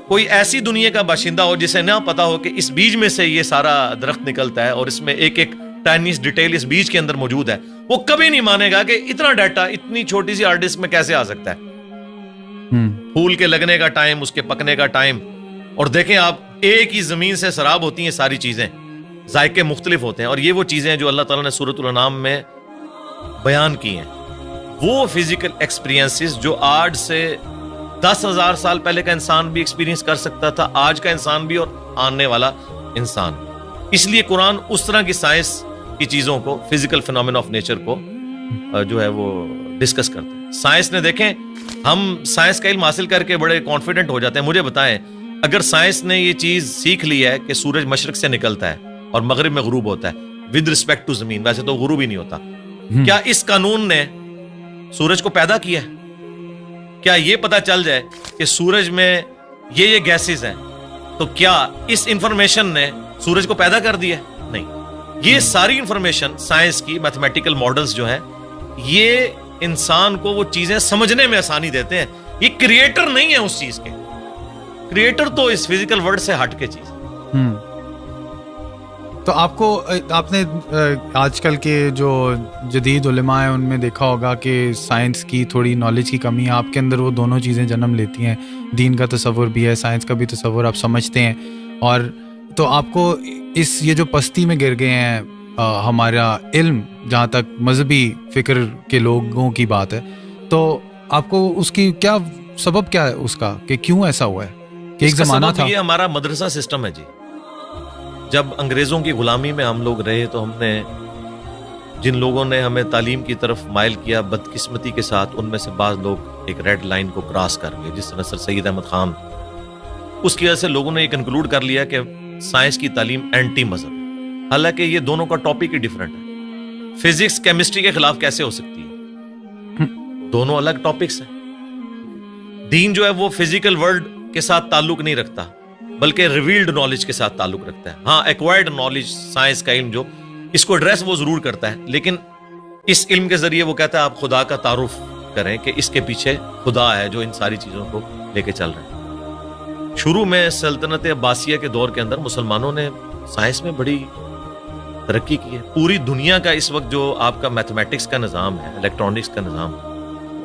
کوئی ایسی دنیا کا باشندہ ہو جسے نہ پتا ہو کہ اس بیج میں سے یہ سارا درخت نکلتا ہے اور اس میں ایک ایک ٹائنیس ڈیٹیل اس بیج کے اندر موجود ہے, وہ کبھی نہیں مانے گا کہ اتنا ڈیٹا اتنی چھوٹی سی ہارڈ ڈسک میں کیسے آ سکتا ہے. پھول کے لگنے کا ٹائم, اس کے پکنے کا ٹائم, اور دیکھیں آپ ایک ہی زمین سے سراب ہوتی ہیں ساری چیزیں, ذائقے مختلف ہوتے ہیں, اور یہ وہ چیزیں ہیں جو اللہ تعالیٰ نے سورۃ الانعام میں بیان کی ہیں. وہ فزیکل ایکسپیرینسز جو آج سے 10,000 سال پہلے کا انسان بھی ایکسپیرینس کر سکتا تھا, آج کا انسان بھی اور آنے والا انسان. اس لیے قرآن اس طرح کی سائنس کی چیزوں کو, فزیکل فینومینا آف نیچر کو جو ہے وہ ڈسکس کرتے ہیں. سائنس نے دیکھیں, ہم سائنس کا علم حاصل کر کے بڑے کانفیڈنٹ ہو جاتے ہیں. مجھے بتائیں, اگر سائنس نے یہ چیز سیکھ لی ہے کہ سورج مشرق سے نکلتا ہے اور مغرب میں غروب ہوتا ہے ود رسپیکٹ ٹو زمین, ویسے تو غروب ہی نہیں ہوتا, کیا اس قانون نے سورج کو پیدا کیا ہے؟ کیا یہ پتا چل جائے کہ سورج میں یہ گیسز ہیں تو کیا اس انفارمیشن نے سورج کو پیدا کر دیا؟ نہیں. یہ ساری انفارمیشن سائنس کی میتھمیٹیکل ماڈلز جو ہیں یہ انسان کو وہ چیزیں سمجھنے میں آسانی دیتے ہیں. یہ کریٹر نہیں ہے اس چیز کے, کریٹر تو اس فزیکل ورلڈ سے ہٹ کے چیز. تو آپ نے آج کل کے جو جدید علماء ہیں ان میں دیکھا ہوگا کہ سائنس کی تھوڑی نالج کی کمی ہے. آپ کے اندر وہ دونوں چیزیں جنم لیتی ہیں, دین کا تصور بھی ہے, سائنس کا بھی تصور آپ سمجھتے ہیں, اور تو آپ کو یہ جو پستی میں گر گئے ہیں ہمارا علم, جہاں تک مذہبی فکر کے لوگوں کی بات ہے, تو آپ کو اس کی کیا سبب کیا ہے اس کا, کہ کیوں ایسا ہوا ہے کہ ایک زمانہ تھا؟ یہ ہمارا مدرسہ سسٹم ہے جی. جب انگریزوں کی غلامی میں ہم لوگ رہے تو ہم نے جن لوگوں نے ہمیں تعلیم کی طرف مائل کیا, بدقسمتی کے ساتھ ان میں سے بعض لوگ ایک ریڈ لائن کو کراس کر گئے, جس طرح سر سید احمد خان. اس کی وجہ سے لوگوں نے یہ کنکلوڈ کر لیا کہ سائنس کی تعلیم اینٹی مذہب, حالانکہ یہ دونوں کا ٹاپک ہی ڈیفرنٹ ہے. فزکس کیمسٹری کے خلاف کیسے ہو سکتی ہے؟ دونوں الگ ٹاپکس ہیں. دین جو ہے وہ فزیکل ورلڈ کے ساتھ تعلق نہیں رکھتا بلکہ ریویلڈ نالج کے ساتھ تعلق رکھتا ہے. ہاں, ایکوائرڈ نالج سائنس کا علم جو اس کو ایڈریس وہ ضرور کرتا ہے, لیکن اس علم کے ذریعے وہ کہتا ہے آپ خدا کا تعارف کریں کہ اس کے پیچھے خدا ہے جو ان ساری چیزوں کو لے کے چل رہے ہیں. شروع میں سلطنت عباسیہ کے دور کے اندر مسلمانوں نے سائنس میں بڑی ترقی کی ہے. پوری دنیا کا اس وقت جو آپ کا میتھمیٹکس کا نظام ہے, الیکٹرانکس کا نظام,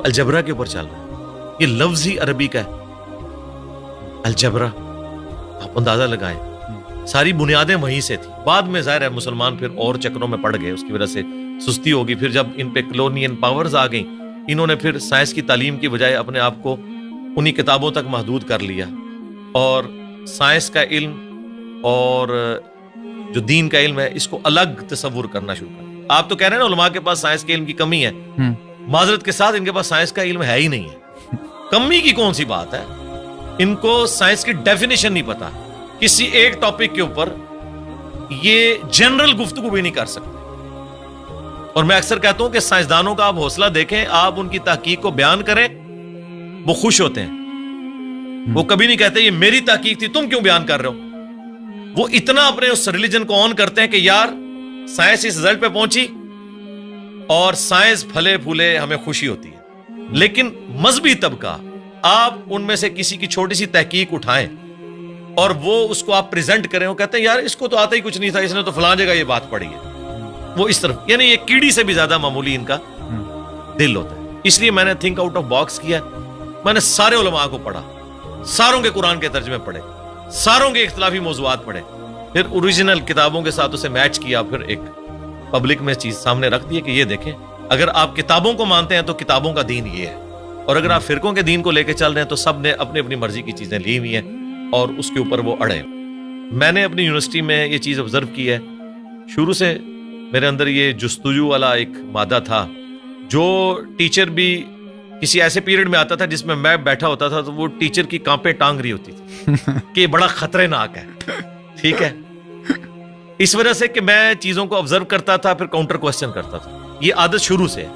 الجبرا کے اوپر چل رہا ہے. یہ لفظ ہی عربی کا ہے, الجبرا. آپ اندازہ لگائیں, ساری بنیادیں وہیں سے تھی. بعد میں ظاہر ہے مسلمان پھر اور چکروں میں پڑ گئے, اس کی وجہ سے سستی ہوگی. پھر جب ان پہ کلونین پاورز آ گئیں, انہوں نے پھر سائنس کی تعلیم کی بجائے اپنے آپ کو انہی کتابوں تک محدود کر لیا, اور سائنس کا علم اور جو دین کا علم ہے اس کو الگ تصور کرنا شروع کر. آپ تو کہہ رہے ہیں نا علماء کے پاس سائنس کے علم کی کمی ہے, معذرت کے ساتھ ان کے پاس سائنس کا علم ہے ہی نہیں ہے. کمی کی کون سی بات ہے, ان کو سائنس کی ڈیفینیشن نہیں پتا. کسی ایک ٹاپک کے اوپر یہ جنرل گفتگو بھی نہیں کر سکتے. اور میں اکثر کہتا ہوں کہ سائنسدانوں کا آپ حوصلہ دیکھیں, آپ ان کی تحقیق کو بیان کریں, وہ خوش ہوتے ہیں. وہ کبھی نہیں کہتے یہ میری تحقیق تھی, تم کیوں بیان کر رہے ہو. وہ اتنا اپنے اس ریلیجن کو آن کرتے ہیں کہ یار سائنس اس رزلٹ پہ پہنچی اور سائنس پھلے پھولے ہمیں خوشی ہوتی ہے. لیکن مذہبی طبقہ, آپ ان میں سے کسی کی چھوٹی سی تحقیق اٹھائیں اور وہ اس کو آپ پریزنٹ کریں, وہ کہتے ہیں یار اس کو تو آتا ہی کچھ نہیں تھا, اس نے تو فلاں جگہ یہ بات پڑھی ہے. وہ اس طرف, یعنی یہ کیڑی سے بھی زیادہ معمولی ان کا دل ہوتا ہے. اس لیے میں نے تھنک آؤٹ آف باکس کیا. میں نے سارے علماء کو پڑھا, ساروں کے قرآن کے ترجمے پڑھے, ساروں کے اختلافی موضوعات پڑھے, پھر اوریجنل کتابوں کے ساتھ اسے میچ کیا, پھر ایک پبلک میں چیز سامنے رکھ دی کہ یہ دیکھیں اگر آپ کتابوں کو مانتے ہیں تو کتابوں کا دین یہ ہے, اور اگر آپ فرقوں کے دین کو لے کے چل رہے ہیں تو سب نے اپنی اپنی مرضی کی چیزیں لی ہوئی ہیں اور اس کے اوپر وہ اڑے ہیں. میں نے اپنی یونیورسٹی میں یہ چیز آبزرو کی ہے, شروع سے میرے اندر یہ جستجو والا ایک مادہ تھا. جو ٹیچر بھی کسی ایسے پیریڈ میں آتا تھا جس میں بیٹھا ہوتا تھا تو وہ ٹیچر کی کانپیں ٹانگ رہی ہوتی تھی کہ یہ بڑا خطرناک ہے, ٹھیک ہے, اس وجہ سے کہ میں چیزوں کو آبزرو کرتا تھا پھر کاؤنٹر کوسچن کرتا تھا. یہ عادت شروع سے ہے.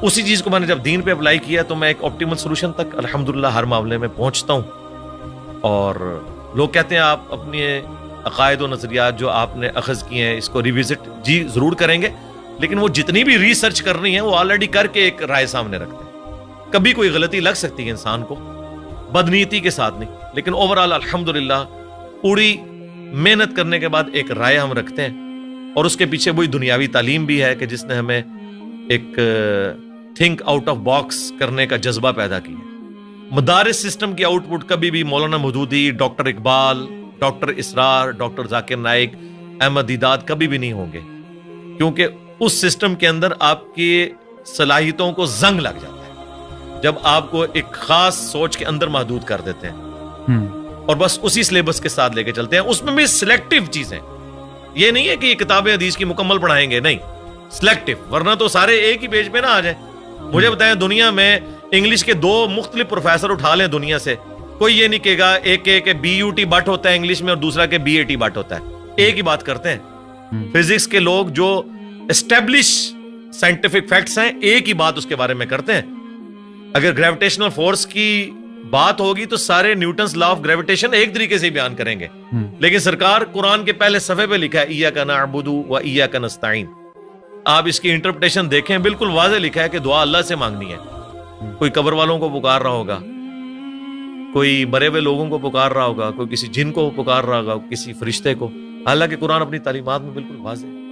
اسی چیز کو میں نے جب دین پہ اپلائی کیا تو میں ایک آپٹیمل سولوشن تک الحمدللہ ہر معاملے میں پہنچتا ہوں. اور لوگ کہتے ہیں آپ اپنے عقائد و نظریات جو آپ نے اخذ کیے ہیں اس کو ریوزٹ جی ضرور کریں گے, لیکن وہ جتنی بھی ریسرچ کرنی ہے وہ آلریڈی کر کے ایک رائے سامنے رکھتے ہیں. کبھی کوئی غلطی لگ سکتی ہے انسان کو, بدنیتی کے ساتھ نہیں, لیکن اوورآل الحمدللہ پوری محنت کرنے کے بعد ایک رائے ہم رکھتے ہیں. اور اس کے پیچھے وہی دنیاوی تعلیم بھی ہے کہ جس نے ہمیں ایک تھنک آؤٹ آف باکس کرنے کا جذبہ پیدا کیا. مدارس سسٹم کی آؤٹ پٹ کبھی بھی مولانا مودودی, ڈاکٹر اقبال, ڈاکٹر اسرار, ڈاکٹر ذاکر نائک, احمد دیدات کبھی بھی نہیں ہوں گے, کیونکہ اس سسٹم کے اندر آپ کی صلاحیتوں کو زنگ لگ جاتا ہے جب آپ کو ایک خاص سوچ کے اندر محدود کر دیتے ہیں اور بس اسی سلیبس کے ساتھ لے کے چلتے ہیں. اس میں بھی سلیکٹیو چیزیں, یہ نہیں ہے کہ یہ کتابیں حدیث کی مکمل پڑھائیں گے, نہیں, سلیکٹیو, ورنہ تو سارے ایک ہی پیج پہ نہ آ جائیں. مجھے بتائیں دنیا میں انگلش کے 2 مختلف پروفیسر اٹھا لیں دنیا سے, کوئی یہ نہیں کہے گا ایک کہ BUT بٹ ہوتا ہے انگلش میں اور دوسرا کہ BAT بٹ ہوتا ہے, ایک ہی بات کرتے ہیں. فزکس کے لوگ جو اسٹیبلش سائنٹیفک فیکٹس ہیں ایک ہی بات اس کے بارے میں کرتے ہیں. اگر گریویٹیشنل فورس کی بات ہوگی تو سارے نیوٹنز لا آف گریویٹیشن ایک طریقے سے بیان کریں گے, لیکن سرکار قرآن کے پہلے صفحے پہ لکھا ہے ایاک نعبد و ایاک نستعین. آپ اس کی انٹرپریٹیشن دیکھیں, بالکل واضح لکھا ہے کہ دعا اللہ سے مانگنی ہے. کوئی قبر والوں کو پکار رہا ہوگا, کوئی مرے ہوئے لوگوں کو پکار رہا ہوگا, کوئی کسی جن کو پکار رہا ہوگا, کسی فرشتے کو, حالانکہ قرآن اپنی تعلیمات میں بالکل واضح ہے.